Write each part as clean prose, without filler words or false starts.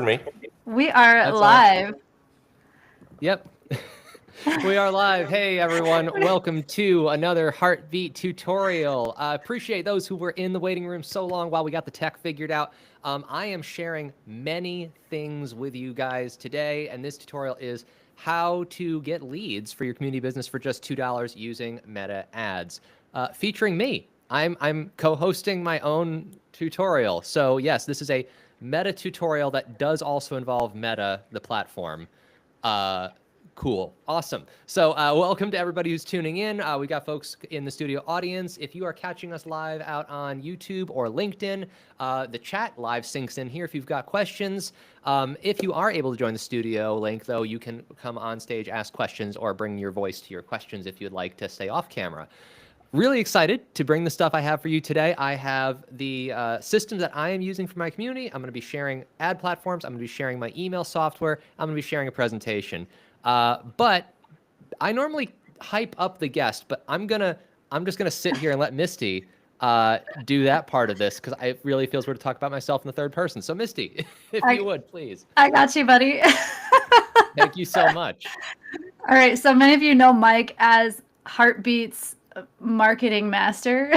me. We are That's live. Yep. We are live. Hey, everyone. Welcome to another Heartbeat tutorial. I appreciate those who were in the waiting room so long while we got the tech figured out. I am sharing many things with you guys today, and this tutorial is how to get leads for your community business for just $2 using Meta ads, featuring me. I'm co-hosting my own tutorial. So yes, this is a Meta tutorial that does also involve Meta, the platform. Cool. Awesome. So welcome to everybody who's tuning in. We got folks in the studio audience. If you are catching us live out on YouTube or LinkedIn, the chat live syncs in here if you've got questions. If you are able to join the studio link, though, you can come on stage, ask questions, or bring your voice to your questions if you'd like to stay off camera. Really excited to bring the stuff I have for you today. I have the systems that I am using for my community. I'm going to be sharing ad platforms. I'm going to be sharing my email software. I'm going to be sharing a presentation. But I normally hype up the guest, but I'm just gonna sit here and let Misty do that part of this because it really feels weird to talk about myself in the third person. So Misty, if you would, please. I got you, buddy. Thank you so much. All right. So many of you know Mike as Heartbeat's marketing master.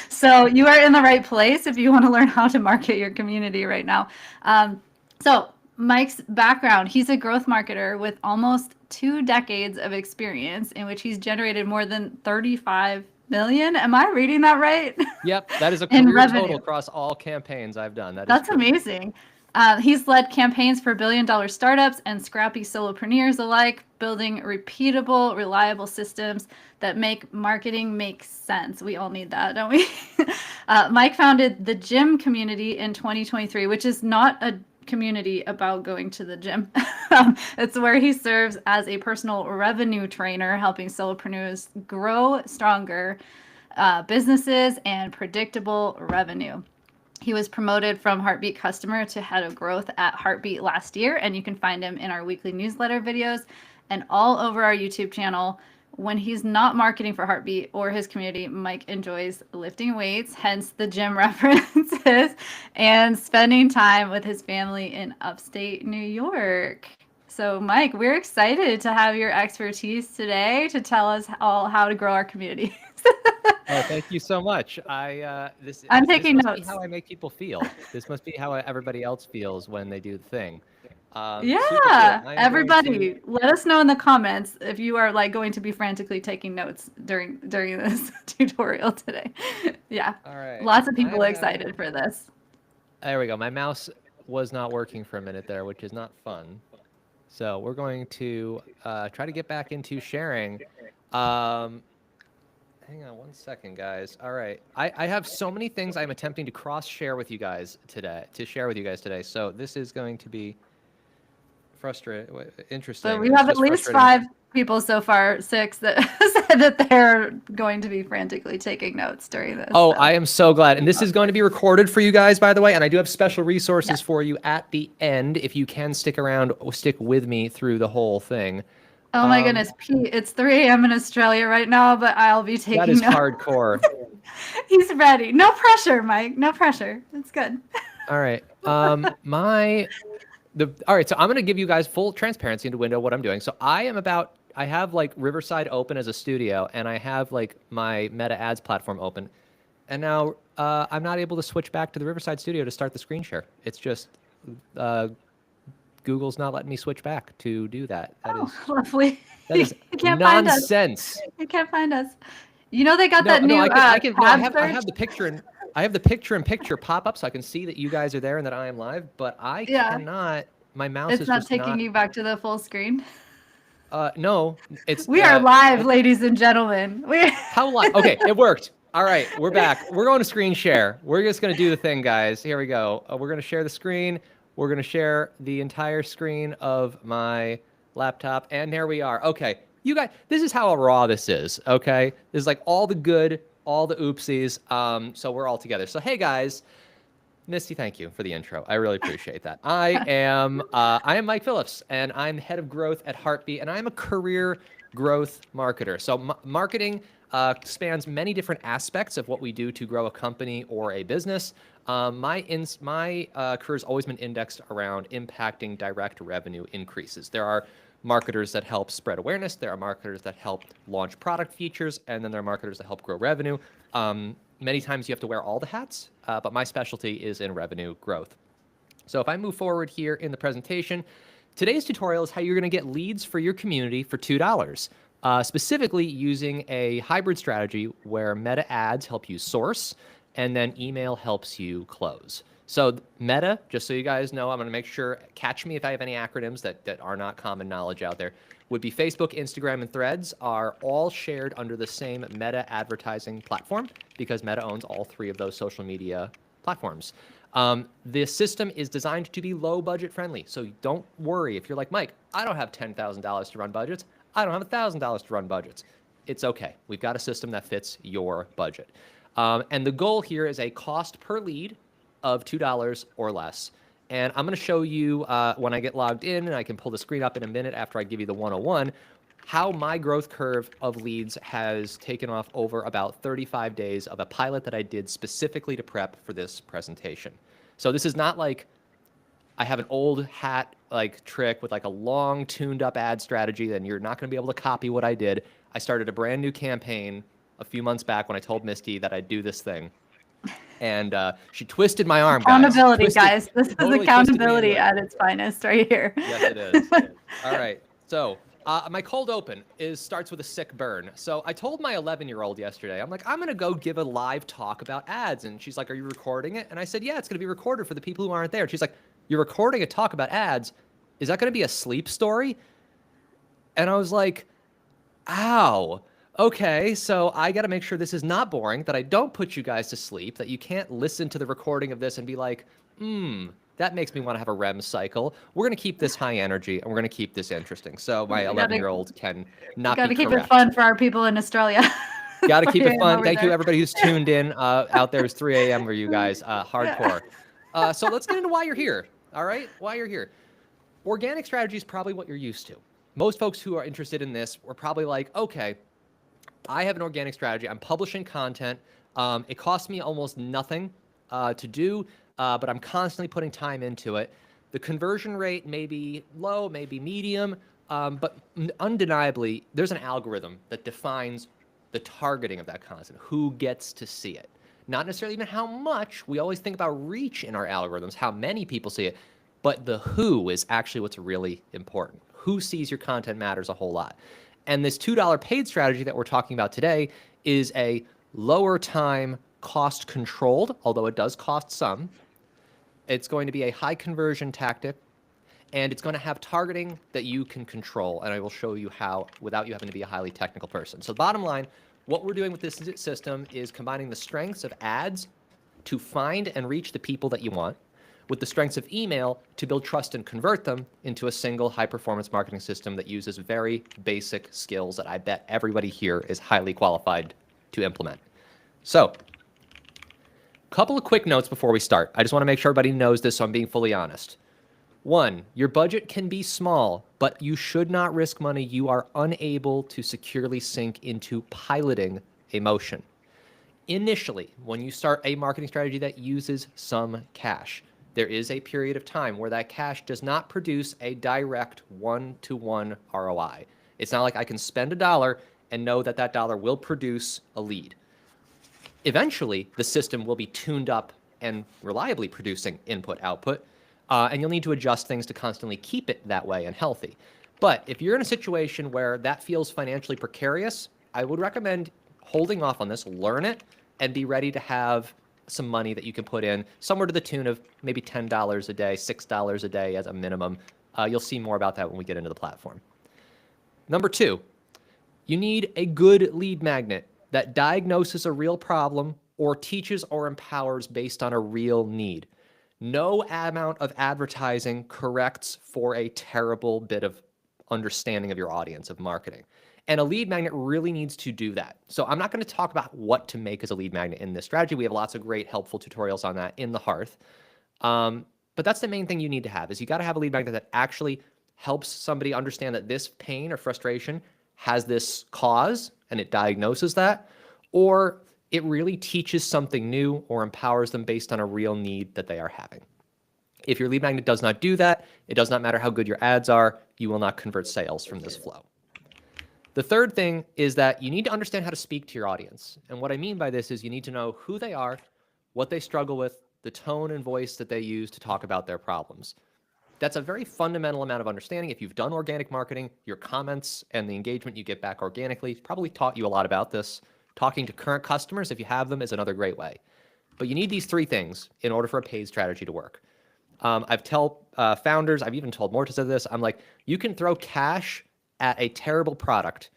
So you are in the right place if you want to learn how to market your community right now. So Mike's background, he's a growth marketer with almost 2 decades of experience in which he's generated more than 35 million. Am I reading that right? Yep, that is a career total across all campaigns I've done. That's amazing. He's led campaigns for billion-dollar startups and scrappy solopreneurs alike, building repeatable, reliable systems that make marketing make sense. We all need that, don't we? Mike founded the Gym Community in 2023, which is not a community about going to the gym. It's where he serves as a personal revenue trainer, helping solopreneurs grow stronger businesses and predictable revenue. He was promoted from Heartbeat customer to head of growth at Heartbeat last year, and you can find him in our weekly newsletter videos and all over our YouTube channel. When he's not marketing for Heartbeat or his community, Mike enjoys lifting weights, hence the gym references, and spending time with his family in Upstate New York. So, Mike, we're excited to have your expertise today to tell us all how to grow our community. Oh, thank you so much. I'm taking notes. This must notes. be how I make people feel. This must be how everybody else feels when they do the thing. Yeah, everybody, let us know in the comments if you are like going to be frantically taking notes during this tutorial today. Yeah, all right. Lots of people excited for this. There we go. My mouse was not working for a minute there, which is not fun. So we're going to try to get back into sharing. Hang on one second, guys. All right. I have so many things I'm attempting to cross-share with you guys today, So this is going to be interesting. So we have at least 5 people so far, 6 that said that they're going to be frantically taking notes during this. Oh, so. I am so glad. And this is going to be recorded for you guys, by the way. And I do have special resources for you at the end. If you can stick around, stick with me through the whole thing. Oh my goodness, Pete, it's 3 a.m. in Australia right now, but I'll be taking notes. That is hardcore. He's ready. No pressure, Mike. No pressure. It's good. All right. All right, so I'm going to give you guys full transparency into window what I'm doing. So I have like Riverside open as a studio, and I have like my Meta ads platform open. And now I'm not able to switch back to the Riverside studio to start the screen share. It's just Google's not letting me switch back to do that. Lovely. That is nonsense. You can't find us. You know they got that new I have the picture and I have the picture-in-picture pop up so I can see that you guys are there and that I am live, but I cannot. My mouse is not taking you back to the full screen. No, we are live, ladies and gentlemen. How live? Okay, it worked. All right, we're back. We're going to screen share. We're just going to do the thing, guys. Here we go. We're going to share the screen. We're going to share the entire screen of my laptop, and there we are. Okay, you guys, this is how raw this is, okay? This is like all the good, all the oopsies, so we're all together. So, hey, guys. Misty, thank you for the intro. I really appreciate that. I am Mike Phillips, and I'm head of growth at Heartbeat, and I'm a career growth marketer. So marketing spans many different aspects of what we do to grow a company or a business. My career has always been indexed around impacting direct revenue increases. There are marketers that help spread awareness. There are marketers that help launch product features, and then there are marketers that help grow revenue. Many times you have to wear all the hats, but my specialty is in revenue growth. So if I move forward here in the presentation, today's tutorial is how you're going to get leads for your community for $2. Specifically using a hybrid strategy where meta ads help you source and then email helps you close. So meta, just so you guys know, I'm going to make sure, catch me if I have any acronyms that are not common knowledge out there, would be Facebook, Instagram, and Threads are all shared under the same Meta advertising platform because Meta owns all three of those social media platforms. This system is designed to be low budget friendly. So don't worry if you're like, Mike, I don't have $10,000 to run budgets. I don't have $1,000 to run budgets. It's okay. We've got a system that fits your budget. And the goal here is a cost per lead of $2 or less. And I'm going to show you when I get logged in, and I can pull the screen up in a minute after I give you the 101, how my growth curve of leads has taken off over about 35 days of a pilot that I did specifically to prep for this presentation. So this is not like I have an old hat like trick with like a long tuned up ad strategy, then you're not going to be able to copy what I did. I started a brand new campaign a few months back when I told Misty that I'd do this thing. And she twisted my arm, Accountability, guys. guys. This totally is accountability at its finest right here. Yes, it is. All right. So my cold open starts with a sick burn. So I told my 11-year-old yesterday, I'm like, I'm going to go give a live talk about ads. And she's like, are you recording it? And I said, yeah, it's going to be recorded for the people who aren't there. And she's like, you're recording a talk about ads. Is that going to be a sleep story? And I was like, ow. Okay, so I got to make sure this is not boring, that I don't put you guys to sleep, that you can't listen to the recording of this and be like, that makes me want to have a REM cycle. We're going to keep this high energy, and we're going to keep this interesting. So my 11-year-old can not be correct. Got to keep it fun for our people in Australia. Got to keep it fun. Thank you, everybody who's tuned in out there. It's 3 a.m. for you guys, hardcore. So let's get into why you're here, all right? Why you're here. Organic strategy is probably what you're used to. Most folks who are interested in this were probably like, okay, I have an organic strategy. I'm publishing content. It costs me almost nothing to do, but I'm constantly putting time into it. The conversion rate may be low, maybe medium, but undeniably, there's an algorithm that defines the targeting of that content, who gets to see it. Not necessarily even how much. We always think about reach in our algorithms, how many people see it, but the who is actually what's really important. Who sees your content matters a whole lot. And this $2 paid strategy that we're talking about today is a lower time cost controlled, although it does cost some. It's going to be a high conversion tactic, and it's going to have targeting that you can control. And I will show you how without you having to be a highly technical person. So bottom line, what we're doing with this system is combining the strengths of ads to find and reach the people that you want with the strengths of email to build trust and convert them into a single high-performance marketing system that uses very basic skills that I bet everybody here is highly qualified to implement. So, couple of quick notes before we start. I just want to make sure everybody knows this, so I'm being fully honest. 1, your budget can be small, but you should not risk money you are unable to securely sink into piloting a motion. Initially, when you start a marketing strategy that uses some cash, there is a period of time where that cash does not produce a direct one-to-one ROI. It's not like I can spend $1 and know that that dollar will produce a lead. Eventually, the system will be tuned up and reliably producing input-output, and you'll need to adjust things to constantly keep it that way and healthy. But if you're in a situation where that feels financially precarious, I would recommend holding off on this, learn it, and be ready to have some money that you can put in somewhere to the tune of maybe $10 a day, $6 a day as a minimum. You'll see more about that when we get into the platform. Number 2, you need a good lead magnet that diagnoses a real problem or teaches or empowers based on a real need. No amount of advertising corrects for a terrible bit of understanding of your audience of marketing. And a lead magnet really needs to do that. So I'm not going to talk about what to make as a lead magnet in this strategy. We have lots of great helpful tutorials on that in the Hearth. But that's the main thing you need to have is you got to have a lead magnet that actually helps somebody understand that this pain or frustration has this cause and it diagnoses that, or it really teaches something new or empowers them based on a real need that they are having. If your lead magnet does not do that, it does not matter how good your ads are, you will not convert sales from this flow. The third thing is that you need to understand how to speak to your audience. And what I mean by this is you need to know who they are, what they struggle with, the tone and voice that they use to talk about their problems. That's a very fundamental amount of understanding. If you've done organic marketing, your comments and the engagement you get back organically probably taught you a lot about this. Talking to current customers, if you have them, is another great way. But you need these three things in order for a paid strategy to work. I've told founders, I've even told Mortis of this, I'm like, you can throw cash at a terrible product,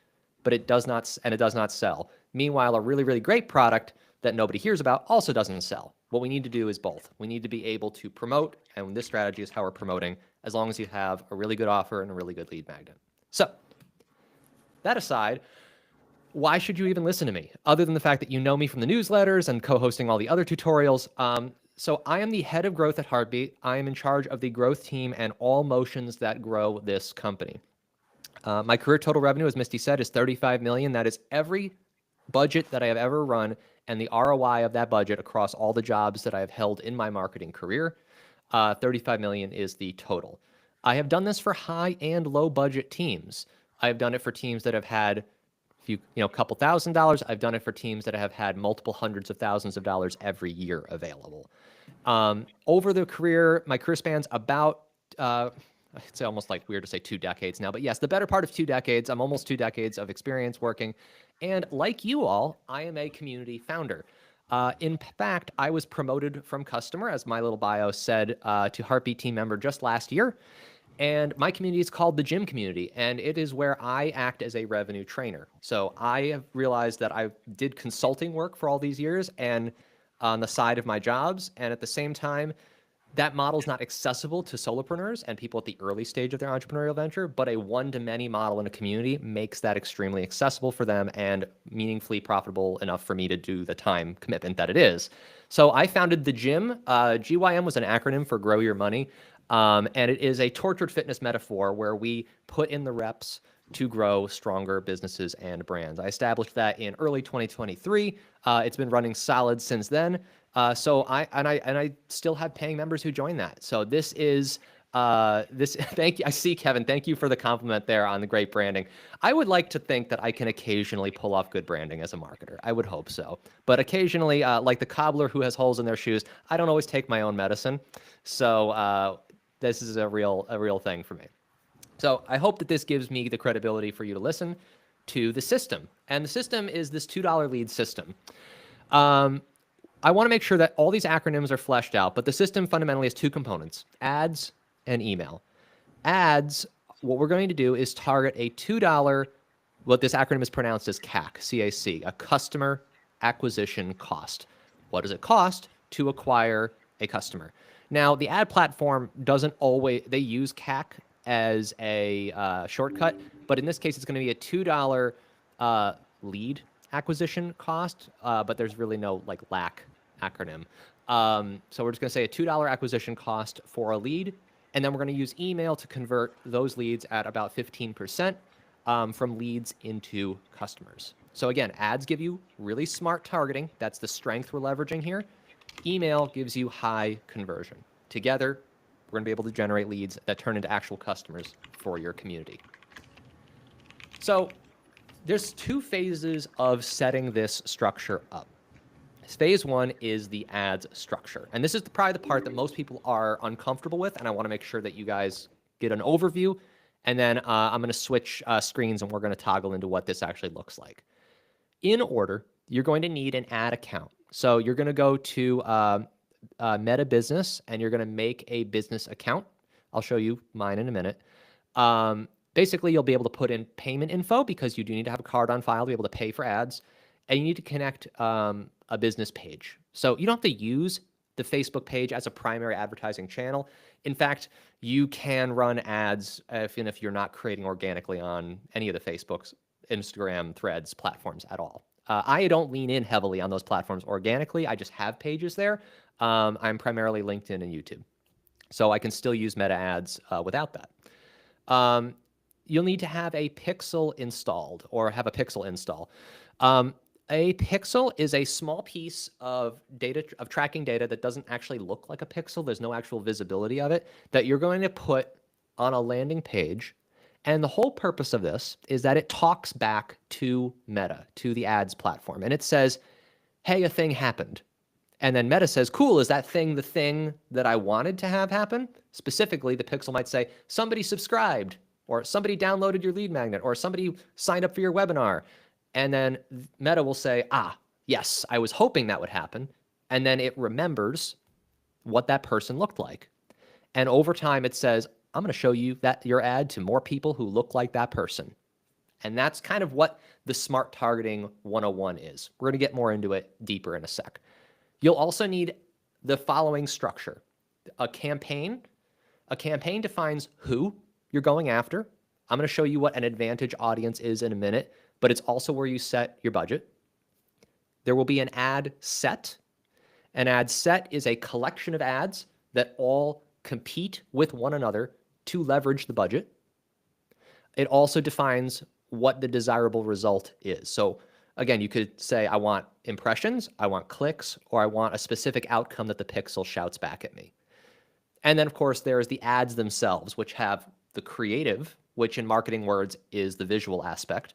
but it does not sell. Meanwhile, a really, really great product that nobody hears about also doesn't sell. What we need to do is both. We need to be able to promote, and this strategy is how we're promoting, as long as you have a really good offer and a really good lead magnet. So that aside, why should you even listen to me? Other than the fact that you know me from the newsletters and co-hosting all the other tutorials. So I am the head of growth at Heartbeat. I am in charge of the growth team and all motions that grow this company. My career total revenue, as Misty said, is $35 million. That is every budget that I have ever run and the ROI of that budget across all the jobs that I have held in my marketing career. 35 million is the total. I have done this for high and low budget teams. I have done it for teams that have had a couple $1,000s. I've done it for teams that have had multiple hundreds of thousands of dollars every year available. Over the career, my career spans about, it's almost like weird to say 2 decades now, but yes, the better part of 2 decades. I'm almost 2 decades of experience working. And like you all, I am a community founder. In fact, I was promoted from customer, as my little bio said, to Heartbeat team member just last year. And my community is called the Gym Community, and it is where I act as a revenue trainer. So I have realized that I did consulting work for all these years and on the side of my jobs. And at the same time, that model is not accessible to solopreneurs and people at the early stage of their entrepreneurial venture, but a one-to-many model in a community makes that extremely accessible for them and meaningfully profitable enough for me to do the time commitment that it is. So I founded the Gym. GYM was an acronym for Grow Your Money. And it is a tortured fitness metaphor where we put in the reps to grow stronger businesses and brands. I established that in early 2023. It's been running solid since then. So I still have paying members who join that. So this is thank you. I see Kevin. Thank you for the compliment there on the great branding. I would like to think that I can occasionally pull off good branding as a marketer. I would hope so. But occasionally, like the cobbler who has holes in their shoes, I don't always take my own medicine. So this is a real thing for me. So I hope that this gives me the credibility for you to listen to the system. And the system is this $2 lead system. I want to make sure that all these acronyms are fleshed out, but the system fundamentally has 2 components, ads and email. Ads, what we're going to do is target a $2, what this acronym is pronounced as CAC, C-A-C, a customer acquisition cost. What does it cost to acquire a customer? Now, the ad platform doesn't always, they use CAC as a shortcut, but in this case, it's going to be a $2 lead acquisition cost, but there's really no like LAC acronym. So we're just going to say a $2 acquisition cost for a lead, and then we're going to use email to convert those leads at about 15% from leads into customers. So again, ads give you really smart targeting. That's the strength we're leveraging here. Email gives you high conversion. Together, we're going to be able to generate leads that turn into actual customers for your community. So there's 2 phases of setting this structure up. Phase 1 is the ads structure. And this is probably the part that most people are uncomfortable with, and I want to make sure that you guys get an overview. And then I'm going to switch screens, and we're going to toggle into what this actually looks like. In order, you're going to need an ad account. So you're going to go to Meta Business, and you're going to make a business account. I'll show you mine in a minute. Basically, you'll be able to put in payment info because you do need to have a card on file to be able to pay for ads. And you need to connect a business page. So you don't have to use the Facebook page as a primary advertising channel. In fact, you can run ads even if you're not creating organically on any of the Facebook's, Instagram, Threads platforms at all. I don't lean in heavily on those platforms organically. I just have pages there. I'm primarily LinkedIn and YouTube. So I can still use meta ads without that. you'll need to have a pixel installed or have a pixel install. A pixel is a small piece of data, of tracking data that doesn't actually look like a pixel. There's no actual visibility of it that you're going to put on a landing page. And the whole purpose of this is that it talks back to Meta, to the ads platform. And it says, hey, a thing happened. And then Meta says, cool, is that thing the thing that I wanted to have happen? Specifically, the pixel might say, somebody subscribed, or somebody downloaded your lead magnet, or somebody signed up for your webinar. And then Meta will say, yes, I was hoping that would happen. And then it remembers what that person looked like. And over time, it says, I'm going to show you that your ad to more people who look like that person. And that's kind of what the smart targeting 101 is. We're going to get more into it deeper in a sec. You'll also need the following structure. A campaign defines who you're going after. I'm going to show you what an advantage audience is in a minute, but it's also where you set your budget. There will be an ad set. An ad set is a collection of ads that all compete with one another to leverage the budget. It also defines what the desirable result is. So again, you could say, I want impressions, I want clicks, or I want a specific outcome that the pixel shouts back at me. And then, of course, there's the ads themselves, which have the creative, which in marketing words is the visual aspect,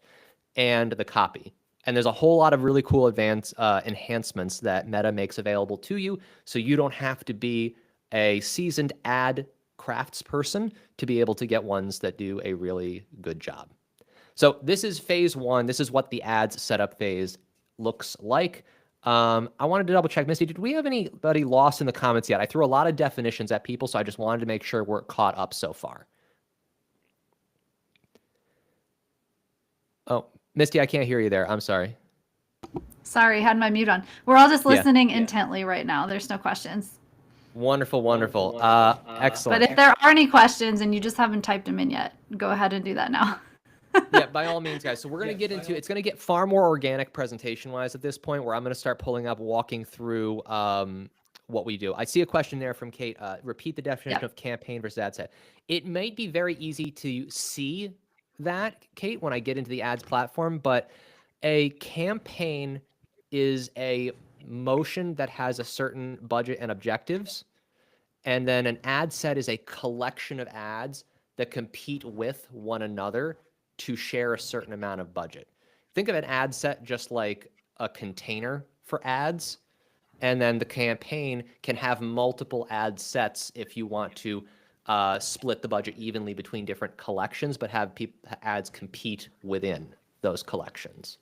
and the copy. And there's a whole lot of really cool advanced enhancements that Meta makes available to you, so you don't have to be a seasoned ad craftsperson to be able to get ones that do a really good job. So this is phase one. This is what the ads setup phase looks like. I wanted to double check, Misty, did we have anybody lost in the comments yet? I threw a lot of definitions at people, so I just wanted to make sure we're caught up so far. Oh, Misty, I can't hear you there. I'm sorry. Sorry, had my mute on. We're all just listening intently right now. There's no questions. Wonderful, wonderful. Excellent. But if there are any questions and you just haven't typed them in yet, go ahead and do that now. Yeah, by all means, guys. So we're going to get into, it's going to get far more organic presentation-wise at this point, where I'm going to start pulling up, walking through what we do. I see a question there from Kate. Repeat the definition of campaign versus ad set. It might be very easy to see that, Kate, when I get into the ads platform, but a campaign is a motion that has a certain budget and objectives. And then an ad set is a collection of ads that compete with one another to share a certain amount of budget. Think of an ad set just like a container for ads. And then the campaign can have multiple ad sets if you want to split the budget evenly between different collections, but have ads compete within those collections.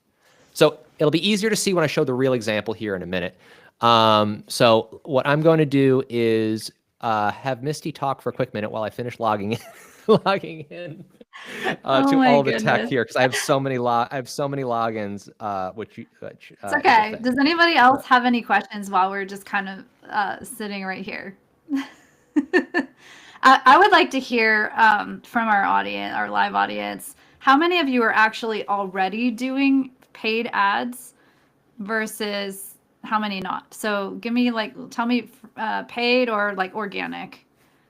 So it'll be easier to see when I show the real example here in a minute. So what I'm going to do is have Misty talk for a quick minute while I finish logging in, to all the tech here, because I have so many logins. It's okay. Does anybody else have any questions while we're just kind of sitting right here? I would like to hear from our audience, our live audience, how many of you are actually already doing paid ads versus how many not? So give me tell me paid or like organic.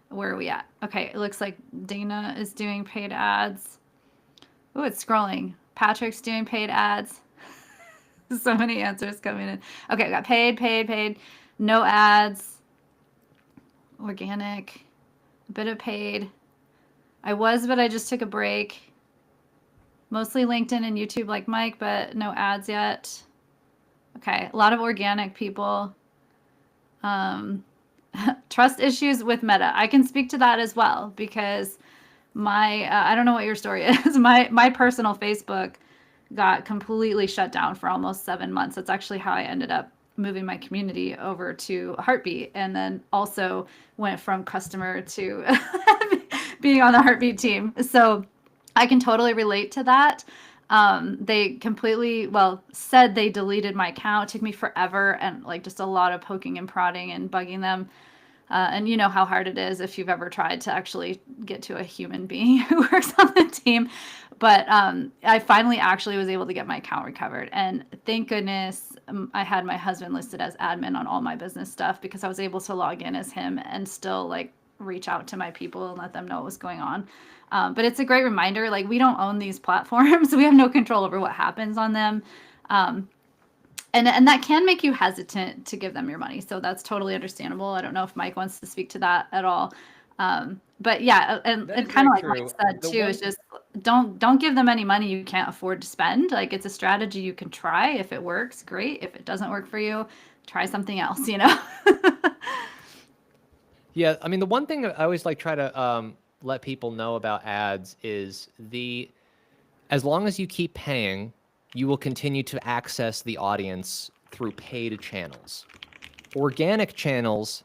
Where are we at? Okay, it looks like Dana is doing paid ads. Oh, it's scrolling. Patrick's doing paid ads. So many answers coming in. Okay, I got paid, no ads, organic, a bit of paid. But I just took a break. Mostly LinkedIn and YouTube like Mike, but no ads yet. Okay, a lot of organic people. Trust issues with Meta. I can speak to that as well, because my I don't know what your story is. My personal Facebook got completely shut down for almost 7 months. That's actually how I ended up moving my community over to Heartbeat, and then also went from customer to being on the Heartbeat team. So I can totally relate to that. They completely, said they deleted my account. It took me forever, and just a lot of poking and prodding and bugging them. And you know how hard it is if you've ever tried to actually get to a human being who works on the team. But I finally actually was able to get my account recovered. And thank goodness I had my husband listed as admin on all my business stuff, because I was able to log in as him and still reach out to my people and let them know what's going on. But it's a great reminder, like, we don't own these platforms. We have no control over what happens on them. And that can make you hesitant to give them your money. So that's totally understandable. I don't know if Mike wants to speak to that at all. But yeah, and kind of like Mike said too, is just don't give them any money you can't afford to spend. Like, it's a strategy you can try. If it works, great. If it doesn't work for you, try something else, you know? Yeah, I mean, the one thing that I always like try to let people know about ads is as long as you keep paying, you will continue to access the audience through paid channels. Organic channels,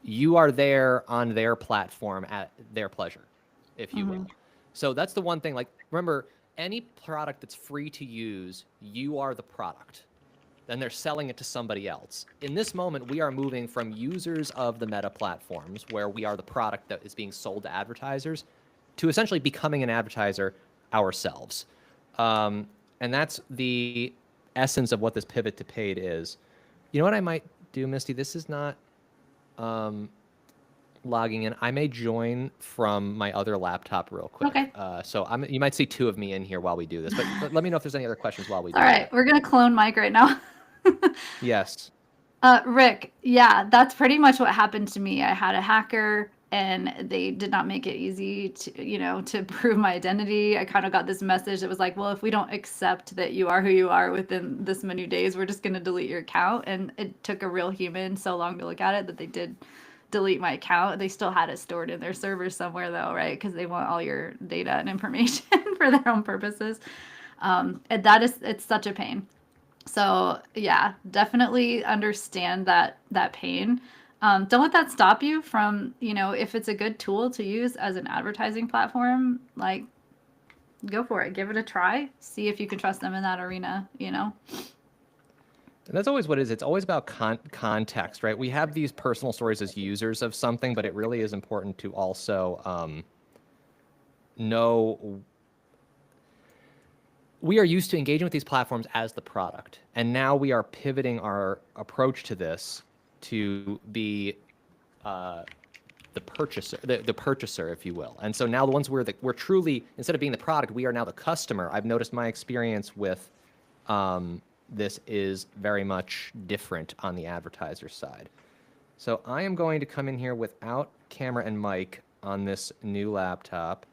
you are there on their platform at their pleasure, if you will. So that's the one thing. Like, remember, any product that's free to use, you are the product. Then they're selling it to somebody else. In this moment, we are moving from users of the Meta platforms, where we are the product that is being sold to advertisers, to essentially becoming an advertiser ourselves. And that's the essence of what this pivot to paid is. You know what I might do, Misty? This is not logging in. I may join from my other laptop real quick. Okay. So you might see two of me in here while we do this, but let me know if there's any other questions while we do All right, it. we're going to clone Mike right now. Yes. Rick, yeah, that's pretty much what happened to me. I had a hacker and they did not make it easy to prove my identity. I kind of got this message that was like, well, if we don't accept that you are who you are within this many days, we're just going to delete your account. And it took a real human so long to look at it that they did delete my account. They still had it stored in their servers somewhere though, right? Because they want all your data and information for their own purposes. And it's such a pain. So yeah, definitely understand that pain. Don't let that stop you from, if it's a good tool to use as an advertising platform, like, go for it, give it a try, see if you can trust them in that arena, And that's always what it is. It's always about context, right? We have these personal stories as users of something, but it really is important to also know we are used to engaging with these platforms as the product. And now we are pivoting our approach to this to be the purchaser, if you will. And so now the ones we're truly, instead of being the product, we are now the customer. I've noticed my experience with this is very much different on the advertiser side. So I am going to come in here without camera and mic on this new laptop.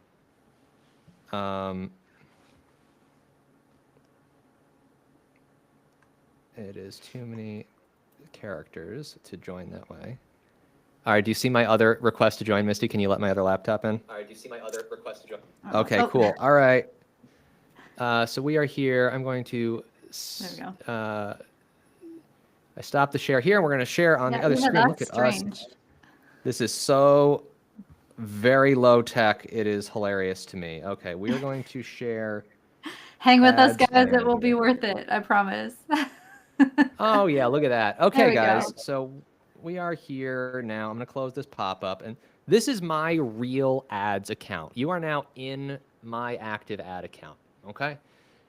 It is too many characters to join that way. All right, do you see my other request to join, Misty? Can you let my other laptop in? All right, do you see my other request to join? Okay, cool. All right. So we are here. I'm going to... There we go. I stopped the share here, and we're going to share on the other screen. Look at us. This is so very low tech. It is hilarious to me. Okay, we are going to share... Hang with us, guys. It will be worth it. I promise. Oh, yeah, look at that. Okay, guys. So we are here now. I'm going to close this pop-up. And this is my real ads account. You are now in my active ad account, okay?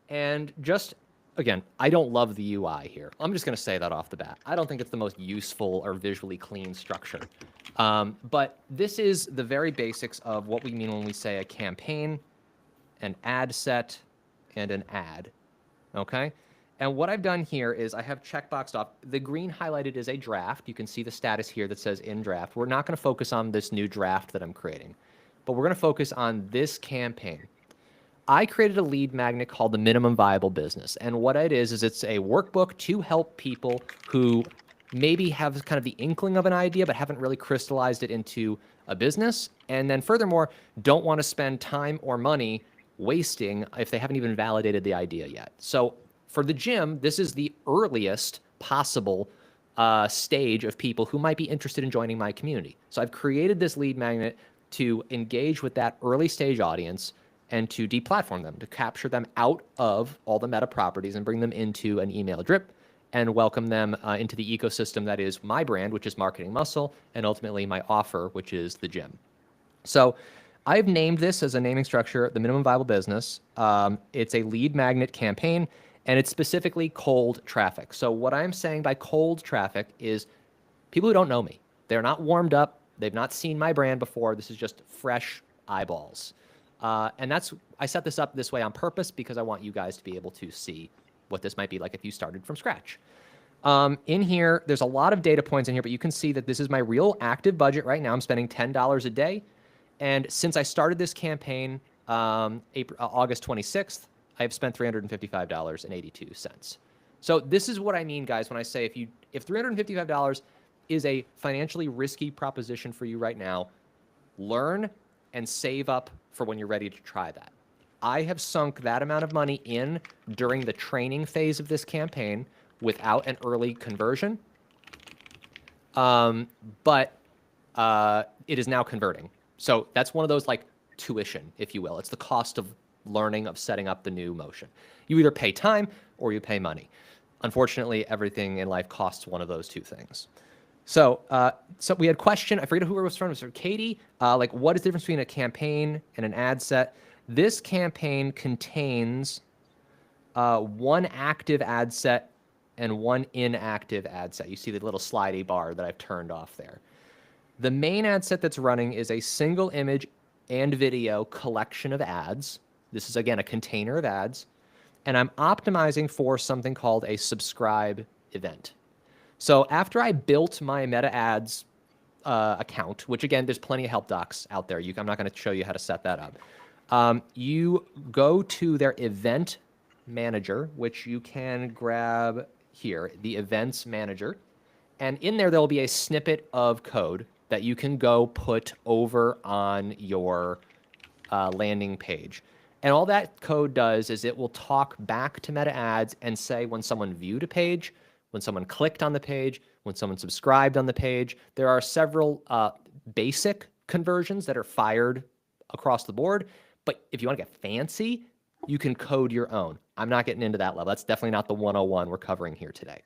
And just, again, I don't love the UI here. I'm just going to say that off the bat. I don't think it's the most useful or visually clean structure. But this is the very basics of what we mean when we say a campaign, an ad set, and an ad, okay? And what I've done here is I have checkboxed off. The green highlighted is a draft. You can see the status here that says in draft. We're not going to focus on this new draft that I'm creating, but we're going to focus on this campaign. I created a lead magnet called the Minimum Viable Business. And what it is it's a workbook to help people who maybe have kind of the inkling of an idea, but haven't really crystallized it into a business. And then furthermore, don't want to spend time or money wasting if they haven't even validated the idea yet. So for the gym, this is the earliest possible stage of people who might be interested in joining my community. So I've created this lead magnet to engage with that early stage audience and to deplatform them, to capture them out of all the Meta properties and bring them into an email drip and welcome them into the ecosystem that is my brand, which is Marketing Muscle, and ultimately my offer, which is the gym. So I've named this as a naming structure, the Minimum Viable Business. It's a lead magnet campaign, and it's specifically cold traffic. So what I'm saying by cold traffic is people who don't know me. They're not warmed up. They've not seen my brand before. This is just fresh eyeballs. And I set this up this way on purpose because I want you guys to be able to see what this might be like if you started from scratch. In here, there's a lot of data points in here, but you can see that this is my real active budget right now. I'm spending $10 a day. And since I started this campaign August 26th, I've spent $355.82. So this is what I mean, guys, when I say if $355 is a financially risky proposition for you right now, learn and save up for when you're ready to try that. I have sunk that amount of money in during the training phase of this campaign without an early conversion, but it is now converting. So that's one of those like tuition, if you will. It's the cost of learning, of setting up the new motion. You either pay time or you pay money. Unfortunately, everything in life costs one of those two things. So we had a question. I forget who it was from. It was Katie. Like, what is the difference between a campaign and an ad set? This campaign contains one active ad set and one inactive ad set. You see the little slidey bar that I've turned off there. The main ad set that's running is a single image and video collection of ads. This is, again, a container of ads. And I'm optimizing for something called a subscribe event. So after I built my Meta Ads account, which, again, there's plenty of help docs out there. I'm not going to show you how to set that up. You go to their event manager, which you can grab here, the events manager. And in there will be a snippet of code that you can go put over on your landing page. And all that code does is it will talk back to Meta Ads and say when someone viewed a page, when someone clicked on the page, when someone subscribed on the page. There are several basic conversions that are fired across the board. But if you want to get fancy, you can code your own. I'm not getting into that level. That's definitely not the 101 we're covering here today.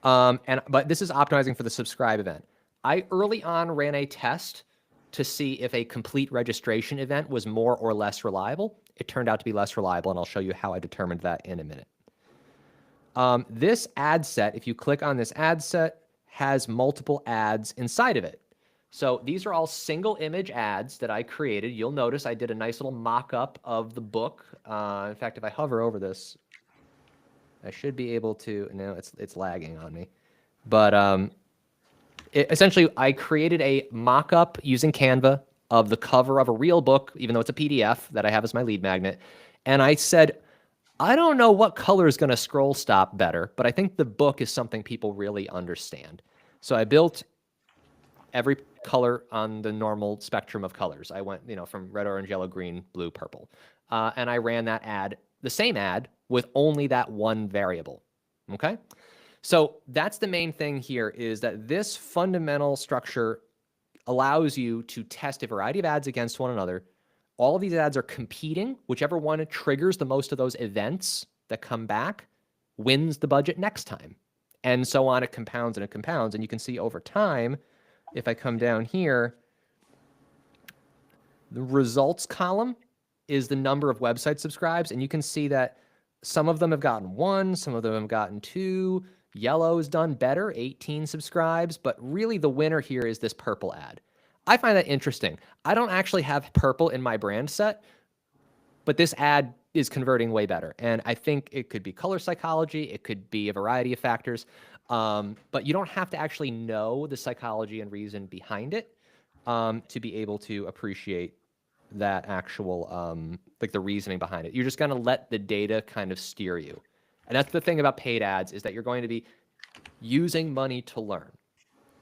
But this is optimizing for the subscribe event. I early on ran a test to see if a complete registration event was more or less reliable. It turned out to be less reliable, and I'll show you how I determined that in a minute. This ad set, if you click on this ad set, has multiple ads inside of it. So these are all single image ads that I created. You'll notice I did a nice little mock-up of the book. In fact, if I hover over this, I should be able to. No, it's lagging on me. But essentially, I created a mock-up using Canva of the cover of a real book, even though it's a PDF that I have as my lead magnet. And I said, I don't know what color is going to scroll stop better, but I think the book is something people really understand. So I built every color on the normal spectrum of colors. I went, from red, orange, yellow, green, blue, purple. And I ran that ad, the same ad, with only that one variable. Okay? So that's the main thing here, is that this fundamental structure allows you to test a variety of ads against one another. All of these ads are competing. Whichever one triggers the most of those events that come back wins the budget next time. And so on, it compounds and it compounds. And you can see over time, if I come down here, the results column is the number of website subscribes. And you can see that some of them have gotten 1, some of them have gotten 2. Yellow's done better, 18 subscribes. But really the winner here is this purple ad. I find that interesting. I don't actually have purple in my brand set, but this ad is converting way better. And I think it could be color psychology. It could be a variety of factors. But you don't have to actually know the psychology and reason behind it to be able to appreciate that actual, like the reasoning behind it. You're just going to let the data kind of steer you. And that's the thing about paid ads, is that you're going to be using money to learn.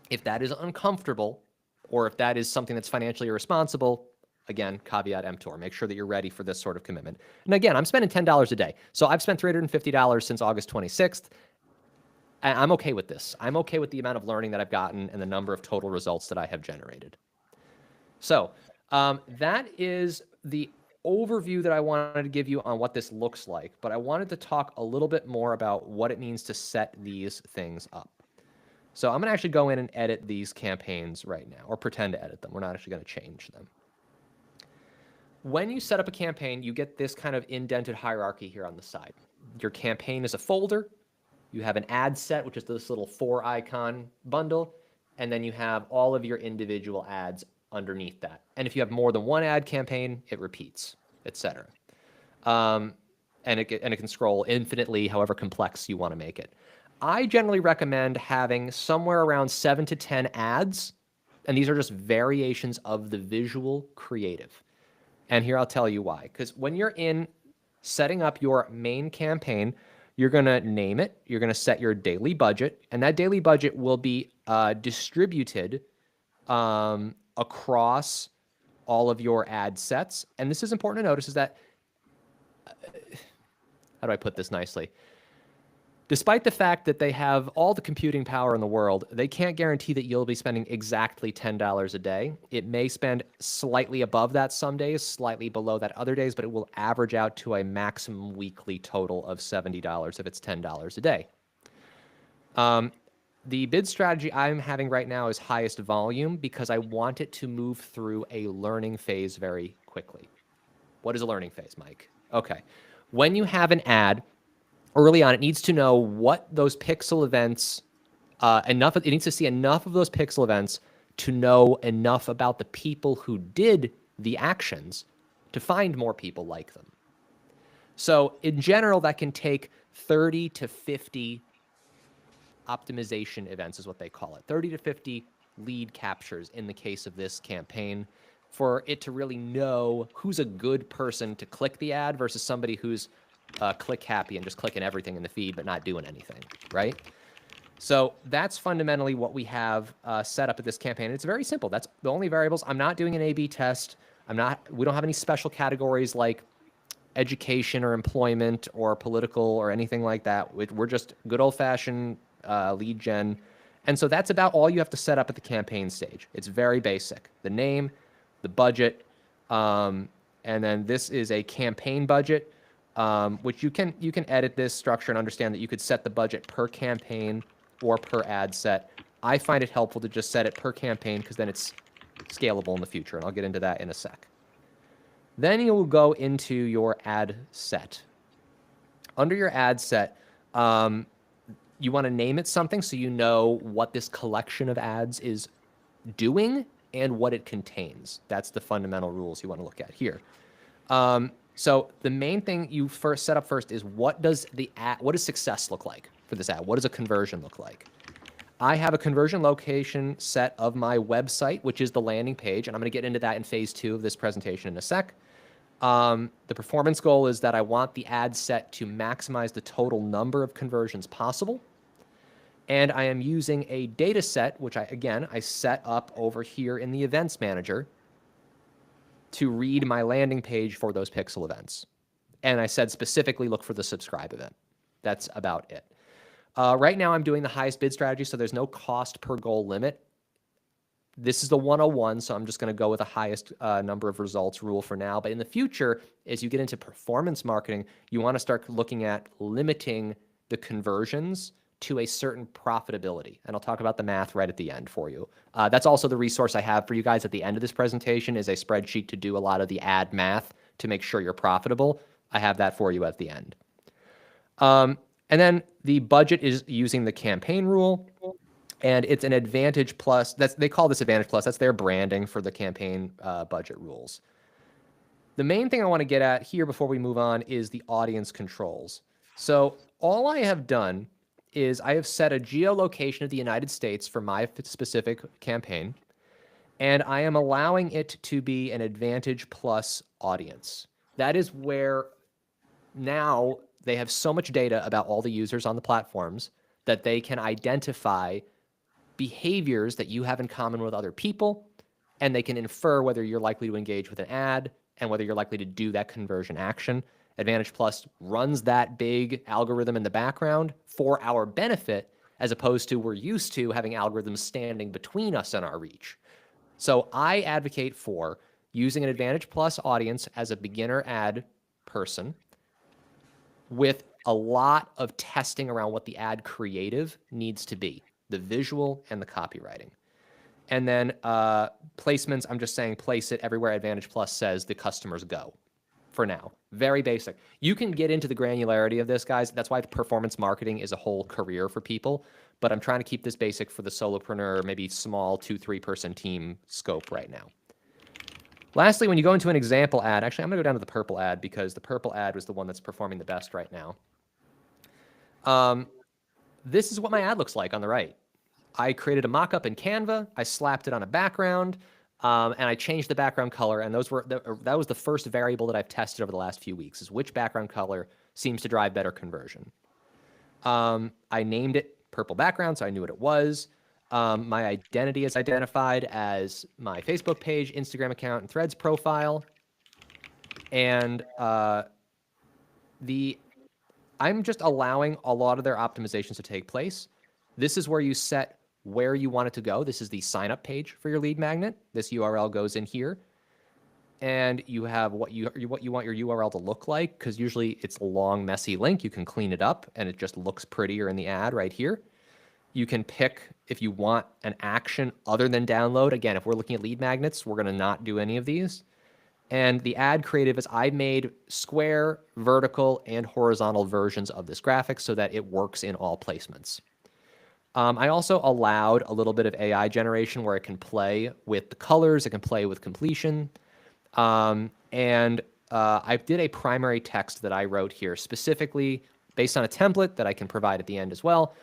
If that is uncomfortable, or if that is something that's financially irresponsible, again, caveat emptor. Make sure that you're ready for this sort of commitment. And again, I'm spending $10 a day. So I've spent $350 since August 26th. And I'm okay with this. I'm okay with the amount of learning that I've gotten and the number of total results that I have generated. So that is the overview that I wanted to give you on what this looks like. But I wanted to talk a little bit more about what it means to set these things up. So I'm going to actually go in and edit these campaigns right now, or pretend to edit them. We're not actually going to change them. When you set up a campaign, you get this kind of indented hierarchy here on the side. Your campaign is a folder. You have an ad set, which is this little 4-icon bundle. and then you have all of your individual ads underneath that. And if you have more than one ad campaign, it repeats, etc. And it can scroll infinitely, however complex you want to make it. I generally recommend having somewhere around 7 to 10 ads, and these are just variations of the visual creative. And here I'll tell you why. Because when you're in setting up your main campaign, you're going to name it, you're going to set your daily budget, and that daily budget will be distributed across all of your ad sets. And this is important to notice is that, how do I put this nicely? Despite the fact that they have all the computing power in the world, they can't guarantee that you'll be spending exactly $10 a day. It may spend slightly above that some days, slightly below that other days, but it will average out to a maximum weekly total of $70 if it's $10 a day. The bid strategy I'm having right now is highest volume because I want it to move through a learning phase very quickly. What is a learning phase, Mike? Okay. When you have an ad, early on, it needs to know what those pixel events, it needs to see enough of those pixel events to know enough about the people who did the actions to find more people like them. So in general, that can take 30 to 50 optimization events is what they call it. 30 to 50 lead captures in the case of this campaign for it to really know who's a good person to click the ad versus somebody who's click happy and just clicking everything in the feed but not doing anything, right? So that's fundamentally what we have set up at this campaign. It's very simple. That's the only variables. I'm not doing an A/B test. We don't have any special categories like education or employment or political or anything like that. We're just good old-fashioned lead gen. And so that's about all you have to set up at the campaign stage. It's very basic. The name, the budget, and then this is a campaign budget, which you can edit this structure and understand that you could set the budget per campaign or per ad set. I find it helpful to just set it per campaign because then it's scalable in the future, and I'll get into that in a sec. Then you will go into your ad set. Under your ad set, you want to name it something so you know what this collection of ads is doing and what it contains. That's the fundamental rules you want to look at here. So the main thing you first set up first is what does success look like for this ad? What does a conversion look like? I have a conversion location set of my website, which is the landing page, and I'm going to get into that in phase 2 of this presentation in a sec. The performance goal is that I want the ad set to maximize the total number of conversions possible. And I am using a data set, which I set up over here in the events manager to read my landing page for those pixel events. And I said specifically look for the subscribe event. That's about it. Right now I'm doing the highest bid strategy, so there's no cost per goal limit. This is the 101, so I'm just going to go with the highest number of results rule for now. But in the future, as you get into performance marketing, you want to start looking at limiting the conversions to a certain profitability. And I'll talk about the math right at the end for you. That's also the resource I have for you guys at the end of this presentation is a spreadsheet to do a lot of the ad math to make sure you're profitable. I have that for you at the end. And then the budget is using the campaign rule. And it's an Advantage Plus. They call this Advantage Plus. That's their branding for the campaign budget rules. The main thing I want to get at here before we move on is the audience controls. So all I have done is I have set a geolocation of the United States for my specific campaign, and I am allowing it to be an Advantage Plus audience. That is where now they have so much data about all the users on the platforms that they can identify behaviors that you have in common with other people, and they can infer whether you're likely to engage with an ad and whether you're likely to do that conversion action. Advantage Plus runs that big algorithm in the background for our benefit, as opposed to we're used to having algorithms standing between us and our reach. So I advocate for using an Advantage Plus audience as a beginner ad person with a lot of testing around what the ad creative needs to be, the visual and the copywriting. And then placements, I'm just saying place it everywhere Advantage Plus says the customers go for now. Very basic. You can get into the granularity of this, guys. That's why performance marketing is a whole career for people. But I'm trying to keep this basic for the solopreneur, maybe small 2-3 person team scope right now. Lastly, when you go into an example ad, actually, I'm going to go down to the purple ad because the purple ad was the one that's performing the best right now. This is what my ad looks like on the right. I created a mock-up in Canva. I slapped it on a background, and I changed the background color. And that was the first variable that I've tested over the last few weeks, is which background color seems to drive better conversion. I named it purple background, so I knew what it was. My identity is identified as my Facebook page, Instagram account, and Threads profile. And I'm just allowing a lot of their optimizations to take place. This is where you set where you want it to go. This is the sign up page for your lead magnet. This URL goes in here. And you have what you want your URL to look like, because usually it's a long, messy link. You can clean it up and it just looks prettier in the ad right here. You can pick if you want an action other than download. Again, if we're looking at lead magnets, we're going to not do any of these. And the ad creative is I made square, vertical, and horizontal versions of this graphic so that it works in all placements. I also allowed a little bit of AI generation where it can play with the colors, it can play with completion. I did a primary text that I wrote here specifically based on a template that I can provide at the end as well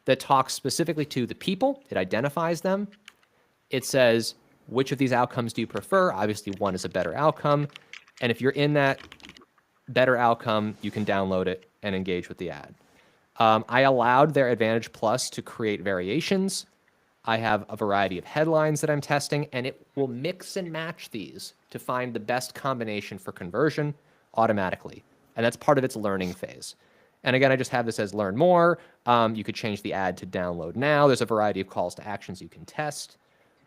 that talks specifically to the people. It identifies them. It says, which of these outcomes do you prefer? Obviously, one is a better outcome. And if you're in that better outcome, you can download it and engage with the ad. I allowed their Advantage Plus to create variations. I have a variety of headlines that I'm testing, and it will mix and match these to find the best combination for conversion automatically. And that's part of its learning phase. And again, I just have this as learn more. You could change the ad to download now. There's a variety of calls to actions you can test.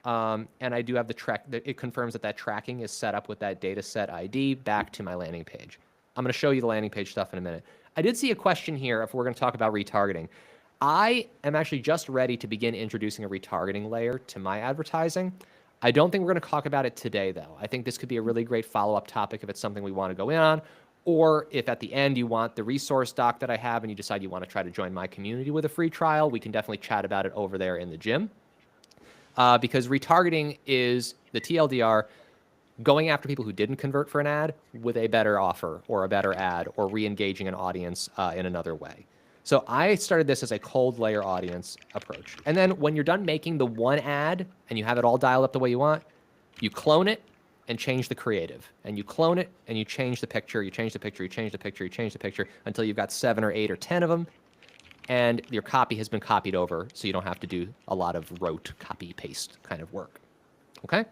And I do have it confirms that tracking is set up with that data set ID back to my landing page. I'm going to show you the landing page stuff in a minute. I did see a question here if we're going to talk about retargeting. I am actually just ready to begin introducing a retargeting layer to my advertising. I don't think we're going to talk about it today, though. I think this could be a really great follow-up topic if it's something we want to go in on, or if at the end you want the resource doc that I have and you decide you want to try to join my community with a free trial, we can definitely chat about it over there in the gym. Because retargeting is the TLDR, going after people who didn't convert for an ad with a better offer or a better ad or re-engaging an audience in another way. So I started this as a cold layer audience approach. And then when you're done making the one ad and you have it all dialed up the way you want, you clone it and change the creative. And you clone it and you change the picture, you change the picture, you change the picture, you change the picture until you've got 7 or 8 or 10 of them. And your copy has been copied over, so you don't have to do a lot of rote copy paste kind of work. Okay?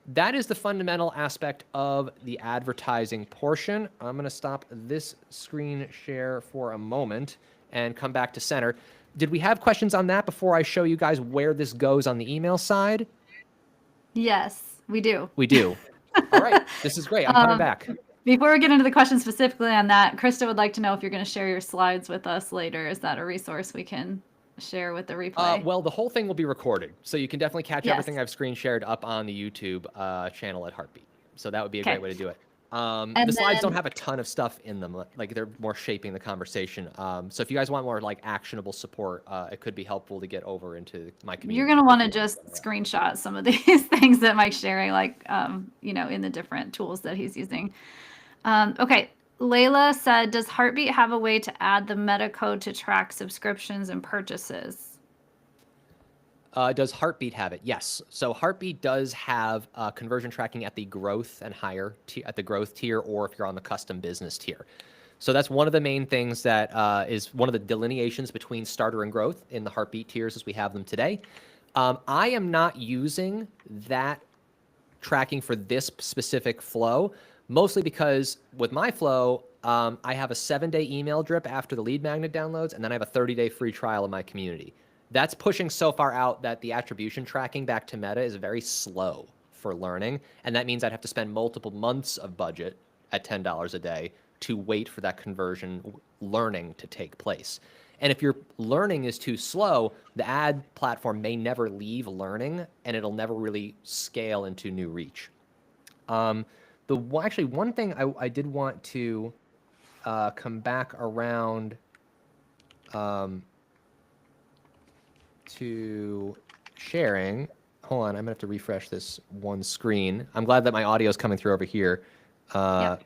That is the fundamental aspect of the advertising portion. I'm going to stop this screen share for a moment and come back to center. Did we have questions on that before I show you guys where this goes on the email side? Yes, we do. We do. All right. This is great. I'm coming back. Before we get into the questions specifically on that, Krista would like to know if you're going to share your slides with us later. Is that a resource we can share with the replay? Well, the whole thing will be recorded, so you can definitely catch everything I've screen shared up on the YouTube channel at Heartbeat. So that would be a great way to do it. The slides don't have a ton of stuff in them. Like, they're more shaping the conversation. So if you guys want more like actionable support, it could be helpful to get over into my community. You're going to want to just screenshot some of these things that Mike's sharing, like, in the different tools that he's using. Okay. Layla said, does Heartbeat have a way to add the meta code to track subscriptions and purchases? Does Heartbeat have it? Yes. So Heartbeat does have conversion tracking at the growth and higher at the growth tier, or if you're on the custom business tier. So that's one of the main things that is one of the delineations between starter and growth in the Heartbeat tiers as we have them today. I am not using that tracking for this specific flow, mostly because with my flow, I have a 7-day email drip after the lead magnet downloads, and then I have a 30-day free trial in my community. That's pushing so far out that the attribution tracking back to Meta is very slow for learning, and that means I'd have to spend multiple months of budget at $10 a day to wait for that conversion learning to take place. And if your learning is too slow, the ad platform may never leave learning, and it'll never really scale into new reach. Actually, one thing I did want to come back around to sharing. Hold on, I'm gonna have to refresh this one screen. I'm glad that my audio is coming through over here. I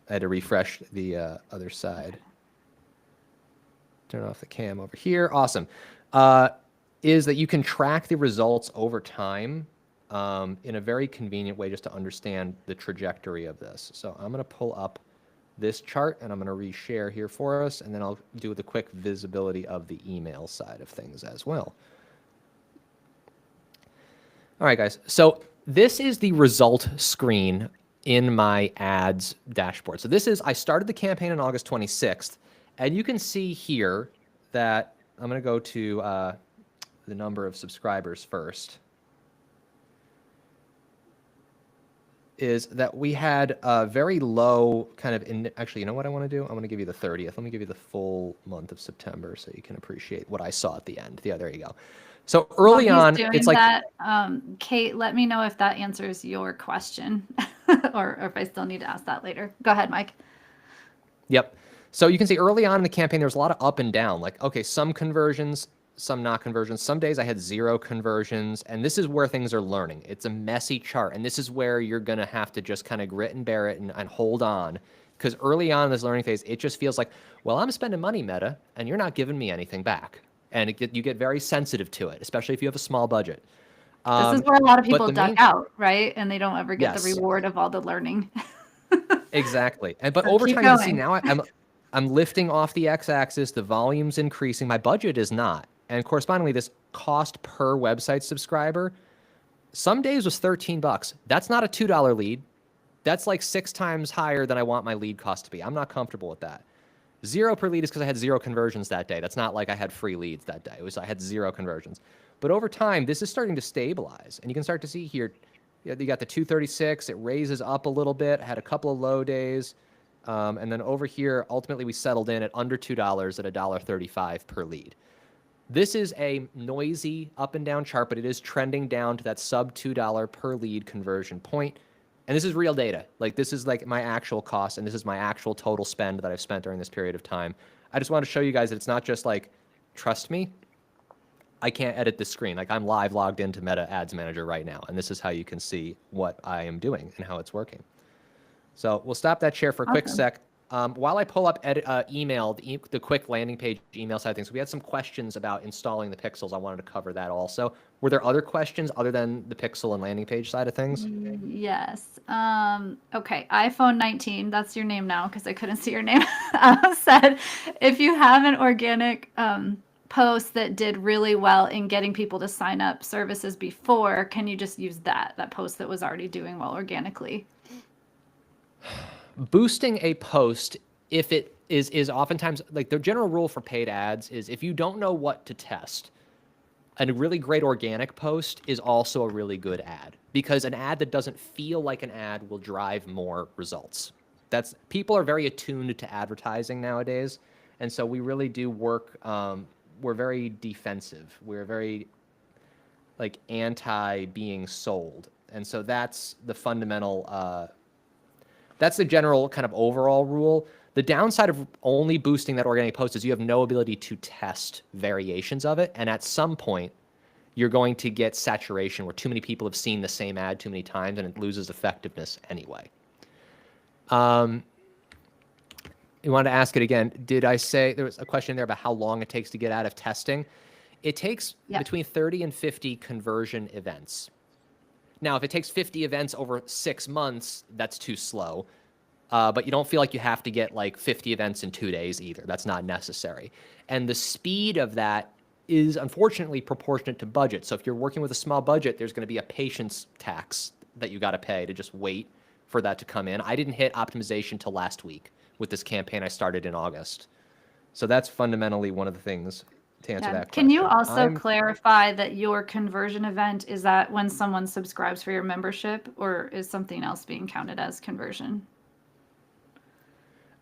had to refresh the other side. Turn off the cam over here. Awesome. Is that you can track the results over time in a very convenient way just to understand the trajectory of this. So I'm going to pull up this chart and I'm going to reshare here for us, and then I'll do the quick visibility of the email side of things as well. All right, guys. So this is the result screen in my ads dashboard. So this is, I started the campaign on August 26th, and you can see here that I'm going to go to the number of subscribers first. Is that we had a very low kind of, actually, you know what I want to do? I'm going to give you the 30th. Let me give you the full month of September so you can appreciate what I saw at the end. Yeah, there you go. So early on, it's like that, Kate, let me know if that answers your question or if I still need to ask that later. Go ahead, Mike. Yep. So you can see early on in the campaign, there was a lot of up and down. Like, okay, some conversions, some not conversions. Some days I had 0 conversions, and this is where things are learning. It's a messy chart, and this is where you're going to have to just kind of grit and bear it and hold on, because early on in this learning phase, it just feels like, well, I'm spending money, Meta, and you're not giving me anything back. And you get very sensitive to it, especially if you have a small budget. This is where a lot of people duck out, right? And they don't ever get the reward of all the learning. Exactly. But over time, you see now I'm lifting off the x-axis, the volume's increasing, my budget is not. And correspondingly, this cost per website subscriber, some days was $13. That's not a $2 lead. That's like 6 times higher than I want my lead cost to be. I'm not comfortable with that. 0 per lead is because I had 0 conversions that day. That's not like I had free leads that day. It was I had 0 conversions. But over time, this is starting to stabilize. And you can start to see here, you got the 236. It raises up a little bit. I had a couple of low days. And then over here, ultimately, we settled in at under $2 at $1.35 per lead. This is a noisy up and down chart, but it is trending down to that sub $2 per lead conversion point. And this is real data. Like, this is like my actual cost, and this is my actual total spend that I've spent during this period of time. I just want to show you guys that it's not just like, trust me, I can't edit this screen. Like, I'm live logged into Meta Ads Manager right now, and this is how you can see what I am doing and how it's working. So we'll stop that share for a quick sec. While I pull up email, the quick landing page email side of things, we had some questions about installing the pixels. I wanted to cover that also. Were there other questions other than the pixel and landing page side of things? Yes. Okay. iPhone 19, that's your name now because I couldn't see your name, said, if you have an organic post that did really well in getting people to sign up services before, can you just use that post that was already doing well organically? Boosting a post, if it is oftentimes, like, the general rule for paid ads is if you don't know what to test, a really great organic post is also a really good ad, because an ad that doesn't feel like an ad will drive more results. People are very attuned to advertising nowadays. And so we really do work, we're very defensive. We're very like anti being sold. And so that's the fundamental, that's the general kind of overall rule. The downside of only boosting that organic post is you have no ability to test variations of it. And at some point, you're going to get saturation where too many people have seen the same ad too many times and it loses effectiveness anyway. You wanted to ask it again. Did I say, there was a question there about how long it takes to get out of testing? It takes between 30 and 50 conversion events. Now, if it takes 50 events over 6 months, that's too slow. But you don't feel like you have to get like 50 events in 2 days either. That's not necessary. And the speed of that is unfortunately proportionate to budget. So if you're working with a small budget, there's going to be a patience tax that you got to pay to just wait for that to come in. I didn't hit optimization till last week with this campaign I started in August. So that's fundamentally one of the things to answer that question. Can you also clarify that your conversion event, is that when someone subscribes for your membership, or is something else being counted as conversion?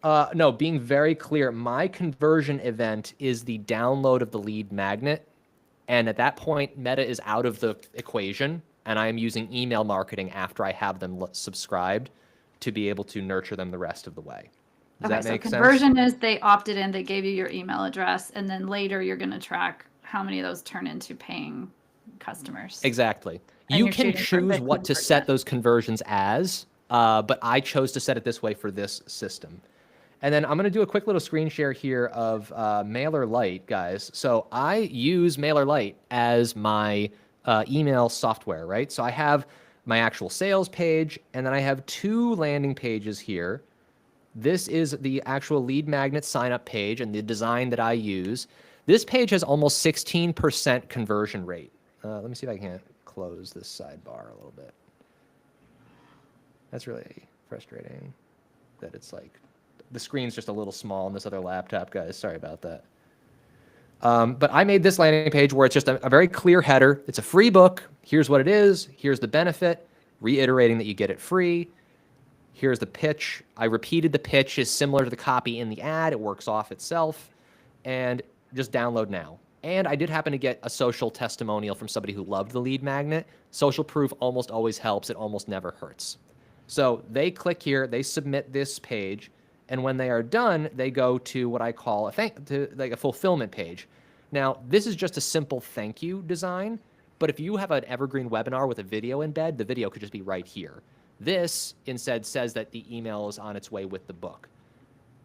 No, being very clear, my conversion event is the download of the lead magnet. And at that point, Meta is out of the equation. and I am using email marketing after I have them subscribed to be able to nurture them the rest of the way. Does that make sense? Conversion is they opted in, they gave you your email address, and then later you're going to track how many of those turn into paying customers. Exactly. You can choose what to set those conversions as, but I chose to set it this way for this system. And then I'm going to do a quick little screen share here of MailerLite, guys. So I use MailerLite as my email software, right? So I have my actual sales page, and then I have 2 landing pages here. This is the actual lead magnet sign-up page and the design that I use. This page has almost 16% conversion rate. Let me see if I can't close this sidebar a little bit. That's really frustrating that it's like, the screen's just a little small on this other laptop, guys. Sorry about that. But I made this landing page where it's just a very clear header. It's a free book. Here's what it is. Here's the benefit, reiterating that you get it free. Here's the pitch. I repeated the pitch is similar to the copy in the ad. It works off itself. And just download now. And I did happen to get a social testimonial from somebody who loved the lead magnet. Social proof almost always helps. It almost never hurts. So they click here. They submit this page. And when they are done, they go to what I call like a fulfillment page. Now, this is just a simple thank you design. But if you have an evergreen webinar with a video embed, the video could just be right here. This instead says that the email is on its way with the book.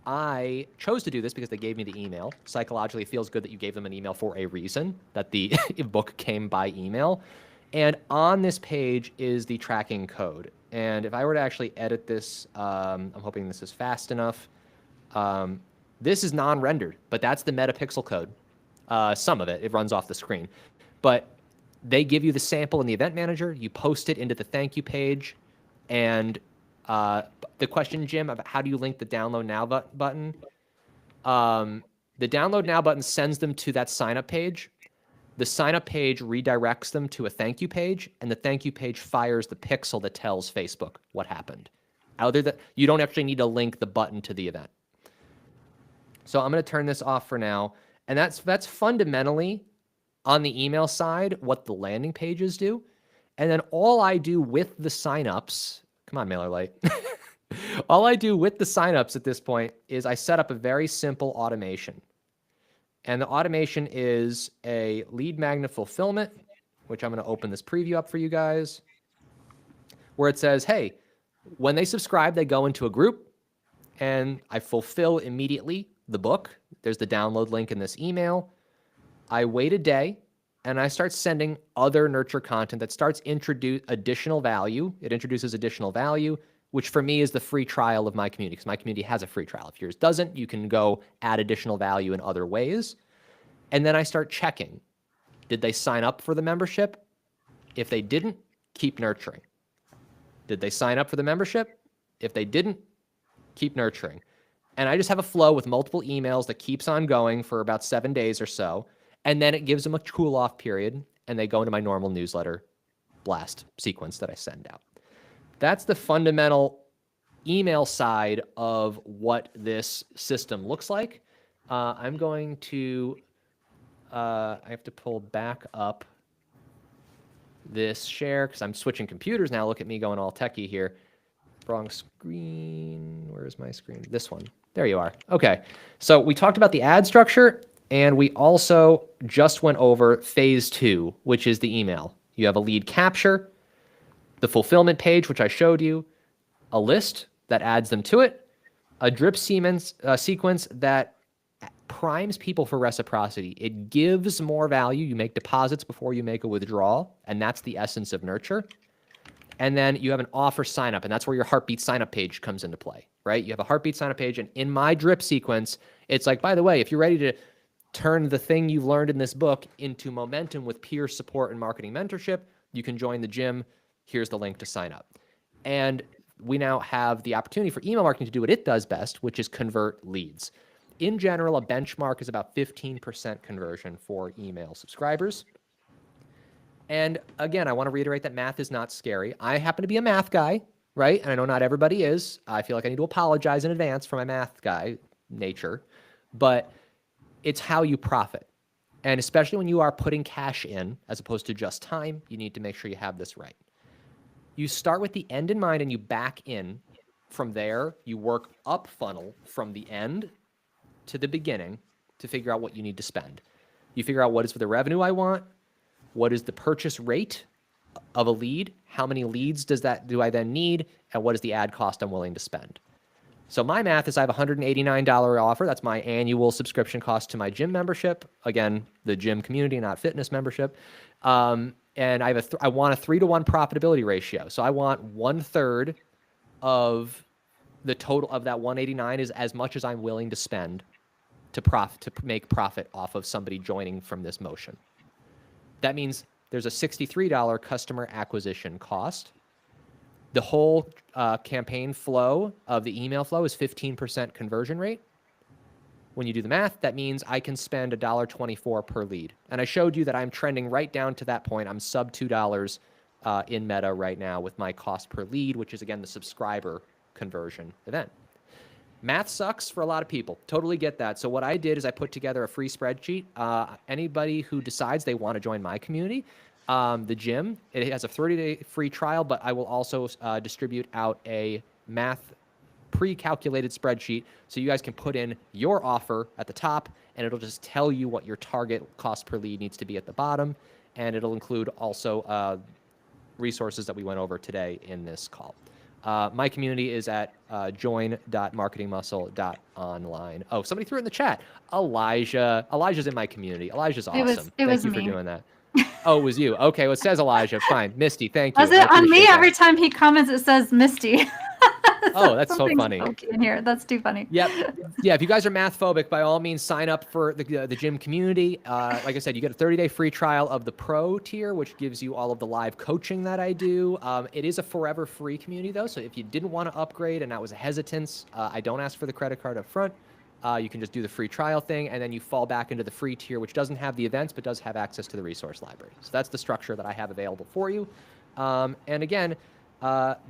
I chose to do this because they gave me the email. Psychologically, it feels good that you gave them an email for a reason, that the book came by email. And on this page is the tracking code. And if I were to actually edit this, I'm hoping this is fast enough. This is non-rendered, but that's the metapixel code. Some of it runs off the screen. But they give you the sample in the event manager. You post it into the thank you page. And the question, Jim, about how do you link the download now button? The download now button sends them to that sign up page. The sign up page redirects them to a thank you page, and the thank you page fires the pixel that tells Facebook what happened. You don't actually need to link the button to the event. So I'm going to turn this off for now. And that's fundamentally on the email side what the landing pages do. And then all I do with the signups, come on, MailerLite. All I do with the signups at this point is I set up a very simple automation. And the automation is a lead magnet fulfillment, which I'm going to open this preview up for you guys, where it says, hey, when they subscribe, they go into a group, and I fulfill immediately the book. There's the download link in this email. I wait a day, and I start sending other nurture content that starts introduce additional value. It introduces additional value, which for me is the free trial of my community, because my community has a free trial. If yours doesn't, you can go add additional value in other ways. And then I start checking. Did they sign up for the membership? If they didn't, keep nurturing. Did they sign up for the membership? If they didn't, keep nurturing. And I just have a flow with multiple emails that keeps on going for about 7 days or so. And then it gives them a cool off period, and they go into my normal newsletter blast sequence that I send out. That's the fundamental email side of what this system looks like. I'm going to, I have to pull back up this share because I'm switching computers now. Look at me going all techie here. Wrong screen. Where is my screen? This one. There you are. Okay. So we talked about the ad structure, and we also just went over phase 2, which is the email. You have a lead capture, the fulfillment page, which I showed you, a list that adds them to it, a drip sequence that primes people for reciprocity. It gives more value. You make deposits before you make a withdrawal, and that's the essence of nurture. And then you have an offer sign up, and that's where your heartbeat sign up page comes into play, right? You have a heartbeat sign up page, and in my drip sequence, it's like, by the way, if you're ready to turn the thing you've learned in this book into momentum with peer support and marketing mentorship, you can join the gym. Here's the link to sign up. And we now have the opportunity for email marketing to do what it does best, which is convert leads. In general, a benchmark is about 15% conversion for email subscribers. And again, I want to reiterate that math is not scary. I happen to be a math guy, right? And I know not everybody is. I feel like I need to apologize in advance for my math guy nature, but it's how you profit. And especially when you are putting cash in as opposed to just time, you need to make sure you have this right. You start with the end in mind and you back in. From there, you work up funnel from the end to the beginning to figure out what you need to spend. You figure out what is the revenue I want, what is the purchase rate of a lead, how many leads do I then need, and what is the ad cost I'm willing to spend. So my math is I have a $189 offer. That's my annual subscription cost to my gym membership. Again, the gym community, not fitness membership. And I want a 3-to-1 profitability ratio. So I want 1/3 of the total of that 189 is as much as I'm willing to spend to make profit off of somebody joining from this motion. That means there's a $63 customer acquisition cost. The whole campaign flow of the email flow is 15% conversion rate. When you do the math, that means I can spend $1.24 per lead. And I showed you that I'm trending right down to that point. I'm sub $2 in Meta right now with my cost per lead, which is, again, the subscriber conversion event. Math sucks for a lot of people. Totally get that. So what I did is I put together a free spreadsheet. Anybody who decides they want to join my community, the gym, it has a 30-day free trial, but I will also distribute out a math pre-calculated spreadsheet so you guys can put in your offer at the top, and it'll just tell you what your target cost per lead needs to be at the bottom, and it'll include also resources that we went over today in this call. My community is at join.marketingmuscle.online. Oh, somebody threw it in the chat. Elijah's in my community. Elijah's awesome. Thank you for doing that. Oh, it was you. Okay, well, it says Elijah. Fine. Misty, thank you. Was it on me? Every time he comments, it says Misty. Oh, that's so funny. In here. That's too funny. Yep. Yeah, if you guys are math phobic, by all means, sign up for the gym community. Like I said, you get a 30-day free trial of the pro tier, which gives you all of the live coaching that I do. It is a forever free community, though, so if you didn't want to upgrade and that was a hesitance, I don't ask for the credit card up front. You can just do the free trial thing, and then you fall back into the free tier, which doesn't have the events, but does have access to the resource library. So that's the structure that I have available for you. And again,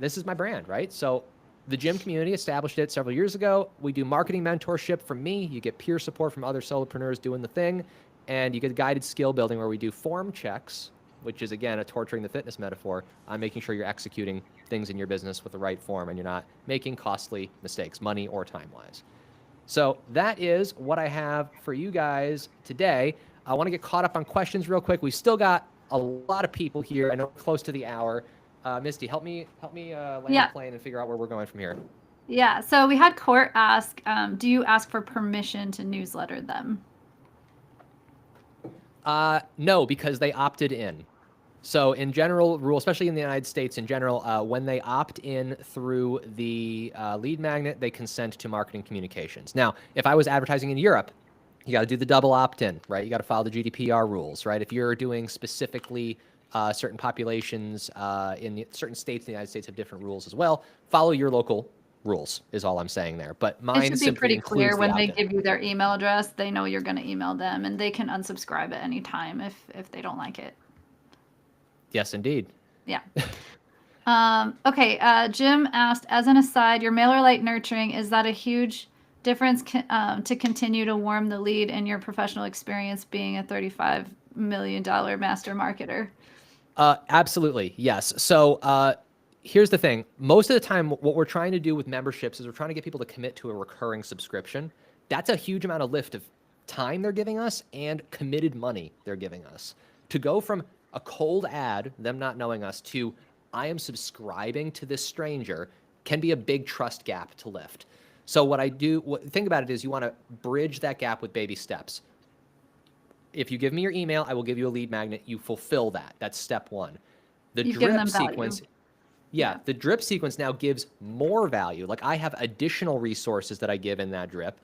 this is my brand, right? So the gym community established it several years ago. We do marketing mentorship from me. You get peer support from other solopreneurs doing the thing, and you get guided skill building where we do form checks, which is, again, a torturing the fitness metaphor. I'm making sure you're executing things in your business with the right form and you're not making costly mistakes, money or time-wise. So that is what I have for you guys today. I want to get caught up on questions real quick. We've still got a lot of people here. I know we're close to the hour. Misty, help me land the plane and figure out where we're going from here. Yeah. So we had Court ask, do you ask for permission to newsletter them? No, because they opted in. So in general rule, especially in the United States in general, when they opt in through the lead magnet, they consent to marketing communications. Now, if I was advertising in Europe, you got to do the double opt-in, right? You got to follow the GDPR rules, right? If you're doing specifically certain populations in certain states in the United States have different rules as well, follow your local rules is all I'm saying there. But mine it should simply be pretty clear when they opt-in. give you their email address, they know you're going to email them, and they can unsubscribe at any time if they don't like it. Yes, indeed. Yeah. Okay. Jim asked, as an aside, your MailerLite nurturing, is that a huge difference to continue to warm the lead in your professional experience being a $35 million master marketer? Absolutely. Yes. So here's the thing. Most of the time, what we're trying to do with memberships is we're trying to get people to commit to a recurring subscription. That's a huge amount of lift of time they're giving us and committed money they're giving us. To go from a cold ad, them not knowing us, to I am subscribing to this stranger can be a big trust gap to lift. So what I do, think about it is you want to bridge that gap with baby steps. If you give me your email, I will give you a lead magnet. You fulfill that. That's step one. The drip sequence. Yeah, the drip sequence now gives more value. Like I have additional resources that I give in that drip,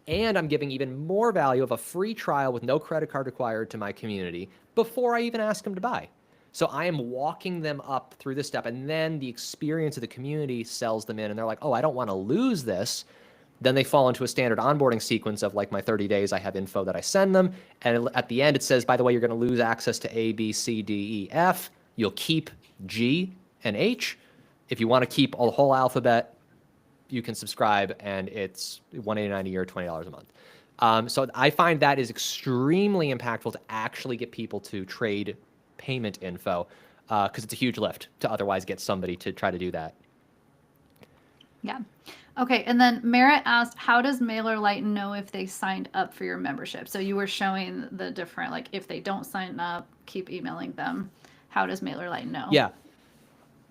and I'm giving even more value of a free trial with no credit card required to my community before I even ask them to buy. So I am walking them up through this step, and then the experience of the community sells them in, and they're like, oh, I don't want to lose this. Then they fall into a standard onboarding sequence of like my 30 days, I have info that I send them. And at the end, it says, by the way, you're going to lose access to A, B, C, D, E, F. You'll keep G and H. If you want to keep the whole alphabet, you can subscribe, and it's $189 a year, $20 a month. So I find that is extremely impactful to actually get people to trade payment info, because it's a huge lift to otherwise get somebody to try to do that. Yeah. Okay. And then Merritt asked, how does MailerLite know if they signed up for your membership? So you were showing the different, like if they don't sign up, keep emailing them. How does MailerLite know? Yeah.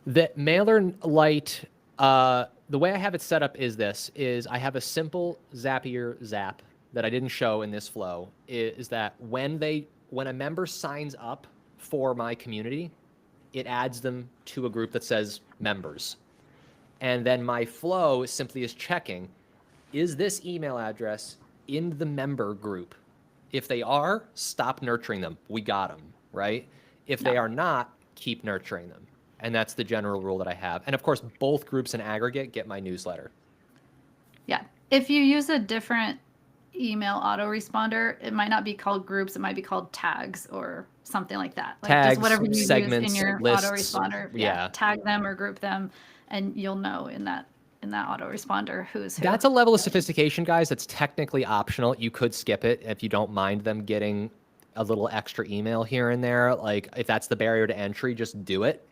The MailerLite, the way I have it set up is I have a simple Zapier zap that I didn't show in this flow, is that when a member signs up for my community, it adds them to a group that says members. And then my flow simply is checking, is this email address in the member group? If they are, stop nurturing them. We got them, right? If they are not, keep nurturing them. And that's the general rule that I have. And of course, both groups in aggregate get my newsletter. Yeah. If you use a different email autoresponder, it might not be called groups. It might be called tags or something like that. Like Tags, just whatever you segments, use in your lists, autoresponder. yeah. Tag them or group them, and you'll know in that autoresponder who's who. That's a level of sophistication, guys, that's technically optional. You could skip it if you don't mind them getting a little extra email here and there. Like if that's the barrier to entry, just do it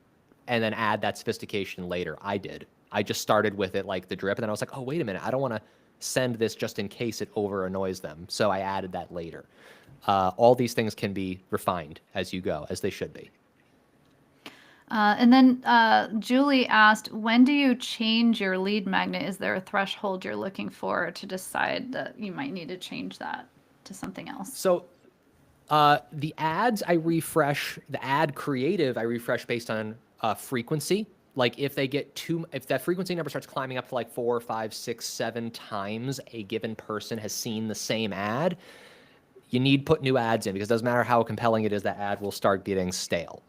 and then add that sophistication later. I did. I just started with it like the drip, and then I was like, oh, wait a minute, I don't want to send this just in case it over annoys them. So I added that later. All these things can be refined as you go, as they should be. And then Julie asked, when do you change your lead magnet? Is there a threshold you're looking for to decide that you might need to change that to something else? So the ads I refresh, the ad creative I refresh based on frequency. Like if that frequency number starts climbing up to like 4, 5, 6, 7 times a given person has seen the same ad, you need to put new ads in, because it doesn't matter how compelling it is, that ad will start getting stale.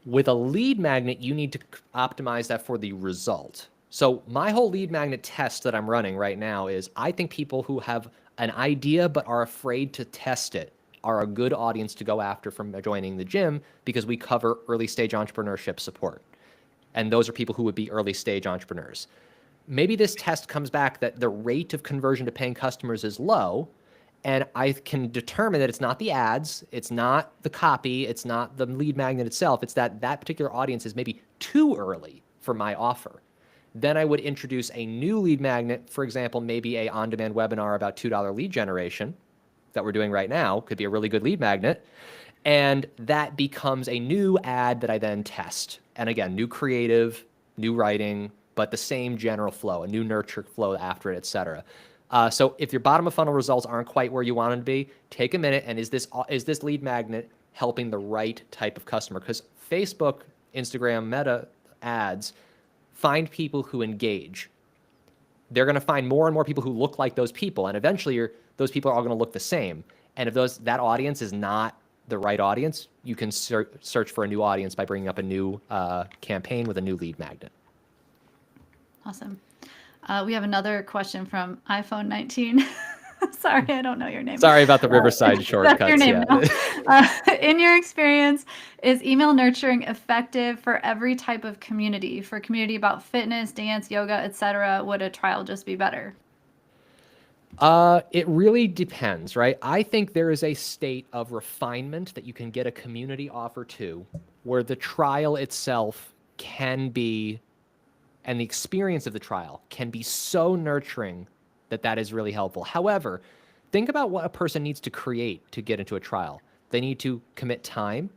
With a lead magnet, you need to optimize that for the result. So my whole lead magnet test that I'm running right now is, I think people who have an idea but are afraid to test it are a good audience to go after from joining the gym, because we cover early stage entrepreneurship support. And those are people who would be early stage entrepreneurs. Maybe this test comes back that the rate of conversion to paying customers is low, and I can determine that it's not the ads, it's not the copy, it's not the lead magnet itself, it's that particular audience is maybe too early for my offer. Then I would introduce a new lead magnet, for example, maybe a on-demand webinar about $2 lead generation that we're doing right now, could be a really good lead magnet. And that becomes a new ad that I then test. And again, new creative, new writing, but the same general flow, a new nurture flow after it, et cetera. So if your bottom of funnel results aren't quite where you want them to be, take a minute, and is this lead magnet helping the right type of customer? Because Facebook, Instagram, Meta ads find people who engage. They're going to find more and more people who look like those people, and eventually those people are all going to look the same. And if that audience is not the right audience, you can search for a new audience by bringing up a new campaign with a new lead magnet. Awesome. We have another question from iPhone 19. Sorry, I don't know your name. Sorry about the Riverside shortcuts. That's your name now. In your experience, is email nurturing effective for every type of community? For community about fitness, dance, yoga, etc., would a trial just be better? It really depends, right? I think there is a state of refinement that you can get a community offer to, where the trial itself can be, and the experience of the trial can be so nurturing that is really helpful. However, think about what a person needs to create to get into a trial. They need to commit time,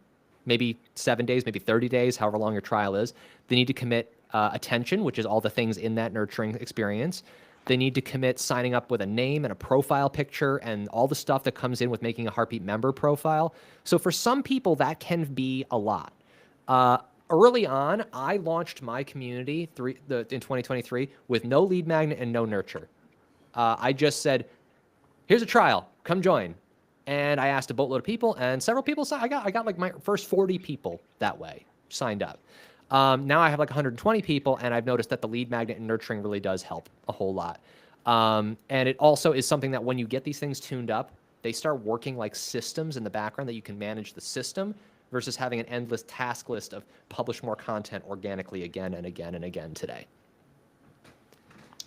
maybe 7 days, maybe 30 days, however long your trial is. They need to commit attention, which is all the things in that nurturing experience. They need to commit signing up with a name and a profile picture and all the stuff that comes in with making a Heartbeat member profile. So for some people, that can be a lot. Early on, I launched my community in 2023 with no lead magnet and no nurture. I just said, here's a trial, come join. And I asked a boatload of people, and several people signed. I got like my first 40 people that way signed up. Now I have like 120 people, and I've noticed that the lead magnet and nurturing really does help a whole lot. And it also is something that when you get these things tuned up, they start working like systems in the background that you can manage the system versus having an endless task list of publish more content organically again and again and again today.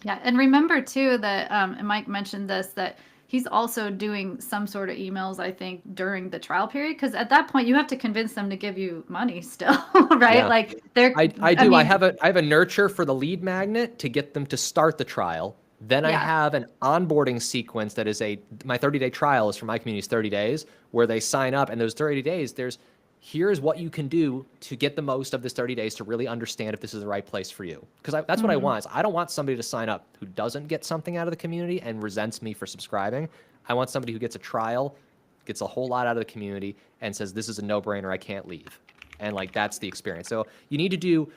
Yeah, and remember too that, and Mike mentioned this, that he's also doing some sort of emails, I think, during the trial period. Because at that point, you have to convince them to give you money still, right? Yeah. Like they're, I do. mean, I have a nurture for the lead magnet to get them to start the trial. Then I Yeah. have an onboarding sequence that is my 30-day trial is for my community's 30 days where they sign up, and those 30 days, here's what you can do to get the most of this 30 days to really understand if this is the right place for you. Because that's what I want. Is I don't want somebody to sign up who doesn't get something out of the community and resents me for subscribing. I want somebody who gets a trial, gets a whole lot out of the community, and says, this is a no-brainer, I can't leave. And like, that's the experience. So you need to do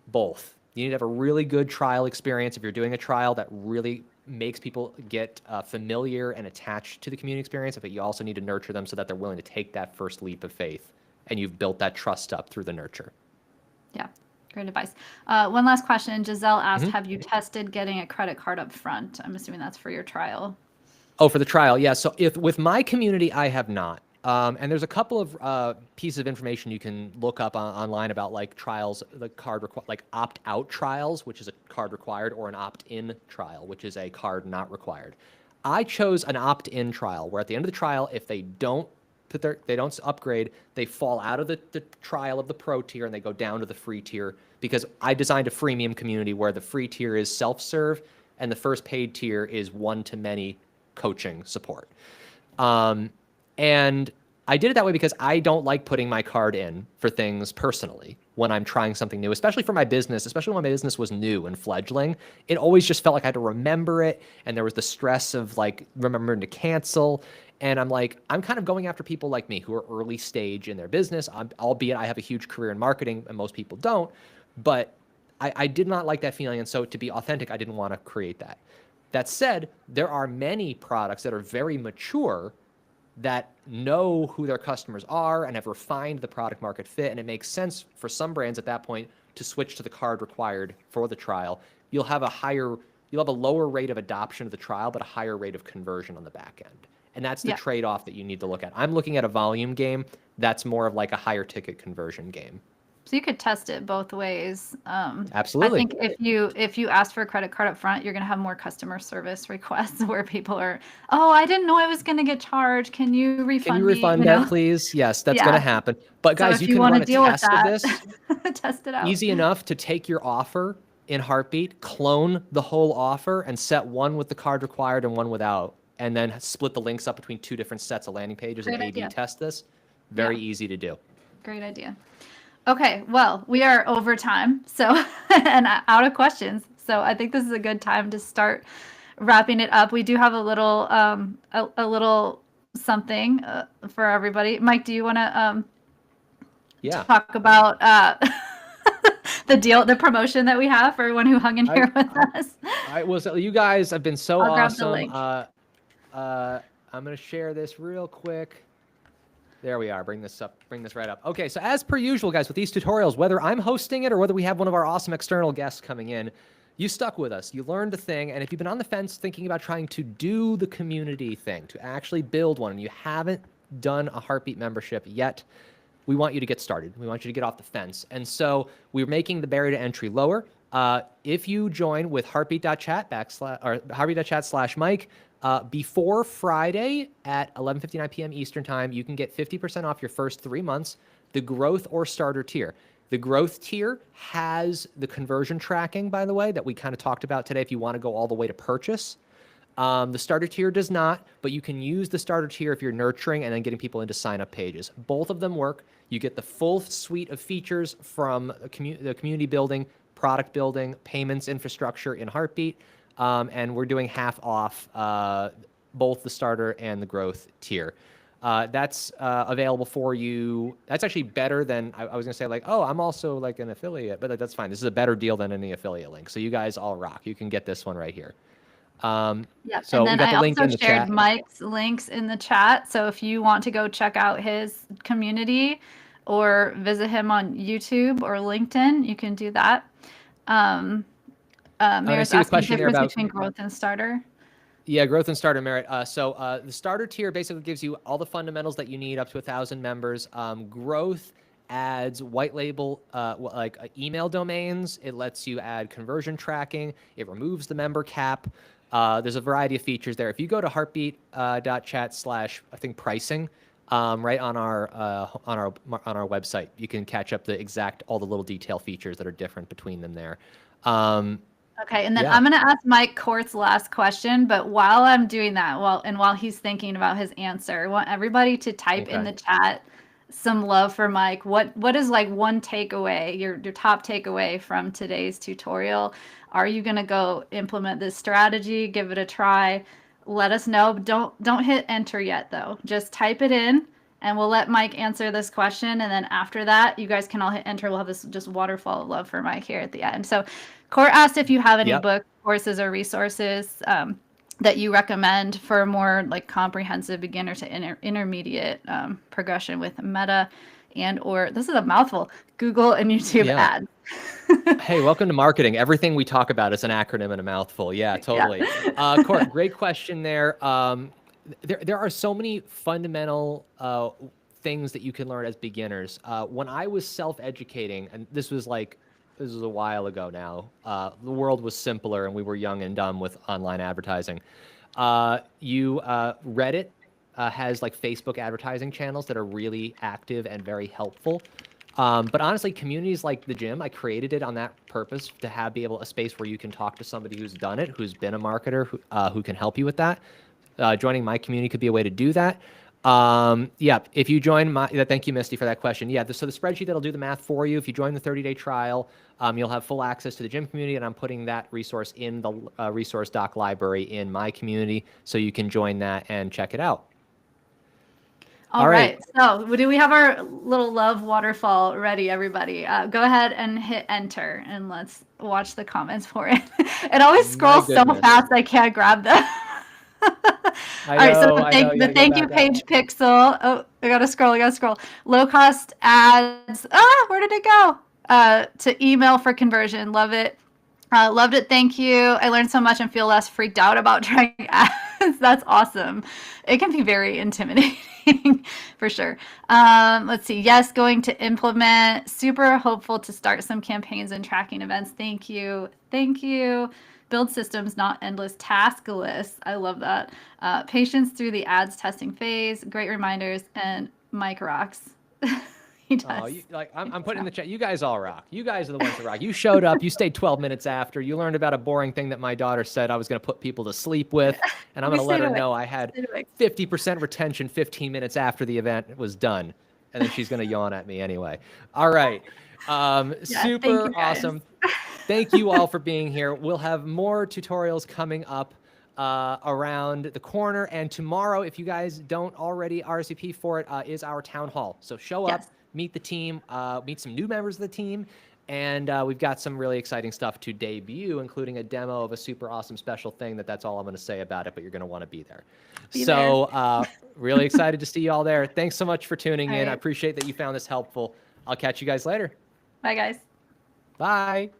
both. You need to have a really good trial experience if you're doing a trial that really makes people get familiar and attached to the community experience, but you also need to nurture them so that they're willing to take that first leap of faith, and you've built that trust up through the nurture. Yeah, great advice. One last question. Giselle asked, have you tested getting a credit card up front? I'm assuming that's for your trial. Oh, for the trial, yeah. So with my community, I have not. And there's a couple of pieces of information you can look up online about like trials, the card like opt-out trials, which is a card required, or an opt-in trial, which is a card not required. I chose an opt-in trial where at the end of the trial, if they don't upgrade, they fall out of the trial of the pro tier and they go down to the free tier, because I designed a freemium community where the free tier is self-serve and the first paid tier is one-to-many coaching support. And I did it that way because I don't like putting my card in for things personally when I'm trying something new, especially for my business, especially when my business was new and fledgling. It always just felt like I had to remember it. And there was the stress of like remembering to cancel. And I'm like, I'm kind of going after people like me who are early stage in their business, albeit I have a huge career in marketing and most people don't. But I did not like that feeling. And so to be authentic, I didn't want to create that. That said, there are many products that are very mature that know who their customers are and have refined the product market fit. And it makes sense for some brands at that point to switch to the card required for the trial. You'll have a lower rate of adoption of the trial, but a higher rate of conversion on the back end. And that's the trade-off that you need to look at. I'm looking at a volume game. That's more of like a higher ticket conversion game. So you could test it both ways. Absolutely. I think if you ask for a credit card up front, you're going to have more customer service requests where people are, oh, I didn't know I was going to get charged. Can you refund me? Can you refund that, please? Yes, that's going to happen. But guys, so you can run a test of that, this. Test it out. Easy enough to take your offer in Heartbeat, clone the whole offer, and set one with the card required and one without, and then split the links up between two different sets of landing pages and A/B test this. Very easy to do. Great idea. Okay, well, we are over time, so and out of questions. So I think this is a good time to start wrapping it up. We do have a little something for everybody. Mike, do you want to talk about the promotion that we have for everyone who hung in here with us? You guys have been so awesome. I'm going to share this real quick. There we are. Bring this right up. Okay, so as per usual, guys, with these tutorials, whether I'm hosting it or whether we have one of our awesome external guests coming in, you stuck with us. You learned a thing, and if you've been on the fence thinking about trying to do the community thing, to actually build one, and you haven't done a Heartbeat membership yet, we want you to get started. We want you to get off the fence. And so we're making the barrier to entry lower. If you join with heartbeat.chat/Mike, before Friday at 11:59 p.m. Eastern time, you can get 50% off your first 3 months, the growth or starter tier. The growth tier has the conversion tracking, by the way, that we kind of talked about today if you want to go all the way to purchase. The starter tier does not, but you can use the starter tier if you're nurturing and then getting people into sign-up pages. Both of them work. You get the full suite of features from the community building, product building, payments infrastructure in Heartbeat. And we're doing half off both the starter and the growth tier. That's available for you. That's actually better than, I was going to say like, oh, I'm also like an affiliate, but that's fine. This is a better deal than any affiliate link. So you guys all rock. You can get this one right here. So and then I also shared Mike's links in the chat. So if you want to go check out his community or visit him on YouTube or LinkedIn, you can do that. Merritt's asking the difference between growth and starter. Yeah, growth and starter, Merritt. So the starter tier basically gives you all the fundamentals that you need up to 1,000 members. Growth adds white label email domains. It lets you add conversion tracking. It removes the member cap. There's a variety of features there. If you go to heartbeat.chat/ I think pricing, right on our website, you can catch up all the little detail features that are different between them there. Okay, and then Yeah. I'm going to ask Mike Court's last question, but while I'm doing that, while he's thinking about his answer, I want everybody to type in the chat some love for Mike. What is like one takeaway, your top takeaway from today's tutorial? Are you going to go implement this strategy, give it a try? Let us know. Don't hit enter yet though. Just type it in and we'll let Mike answer this question, and then after that, you guys can all hit enter. We'll have this just waterfall of love for Mike here at the end. So Court asked if you have any books, courses, or resources that you recommend for more like comprehensive beginner to intermediate progression with Meta or this is a mouthful, Google and YouTube ads. Hey, welcome to marketing. Everything we talk about is an acronym and a mouthful. Yeah, totally. Court, great question there. There are so many fundamental things that you can learn as beginners. When I was self-educating, and this was a while ago now, the world was simpler and we were young and dumb with online advertising. Reddit has like Facebook advertising channels that are really active and very helpful. But honestly, communities like the gym, I created it on that purpose to be able a space where you can talk to somebody who's done it, who's been a marketer, who can help you with that. Joining my community could be a way to do that. If you join thank you, Misty, for that question. Yeah, so the spreadsheet that'll do the math for you. If you join the 30-day trial, you'll have full access to the gym community, and I'm putting that resource in the resource doc library in my community, so you can join that and check it out. All right. So do we have our little love waterfall ready, everybody? Go ahead and hit enter, and let's watch the comments for it. It always scrolls so fast I can't grab them. All right, so the thank you page pixel. Oh, I gotta scroll. Low cost ads. Where did it go? To email for conversion. Love it. Loved it. Thank you. I learned so much and feel less freaked out about trying ads. That's awesome. It can be very intimidating for sure. Let's see. Yes, going to implement. Super hopeful to start some campaigns and tracking events. Thank you. Build systems, not endless task lists. I love that. Patience through the ads testing phase. Great reminders. And Mike rocks. He does. I'm putting in the chat. You guys all rock. You guys are the ones that rock. You showed up. You stayed 12 minutes after. You learned about a boring thing that my daughter said I was going to put people to sleep with. And I'm going to let her know I had 50% retention 15 minutes after the event was done. And then she's going to yawn at me anyway. All right. Super awesome. Thank you all for being here. We'll have more tutorials coming up around the corner. And tomorrow, if you guys don't already RSVP for it, is our town hall. So show up, meet the team, meet some new members of the team. And we've got some really exciting stuff to debut, including a demo of a super awesome special thing that's all I'm going to say about it, but you're going to want to be there. Really excited to see you all there. Thanks so much for tuning in. I appreciate that you found this helpful. I'll catch you guys later. Bye, guys. Bye.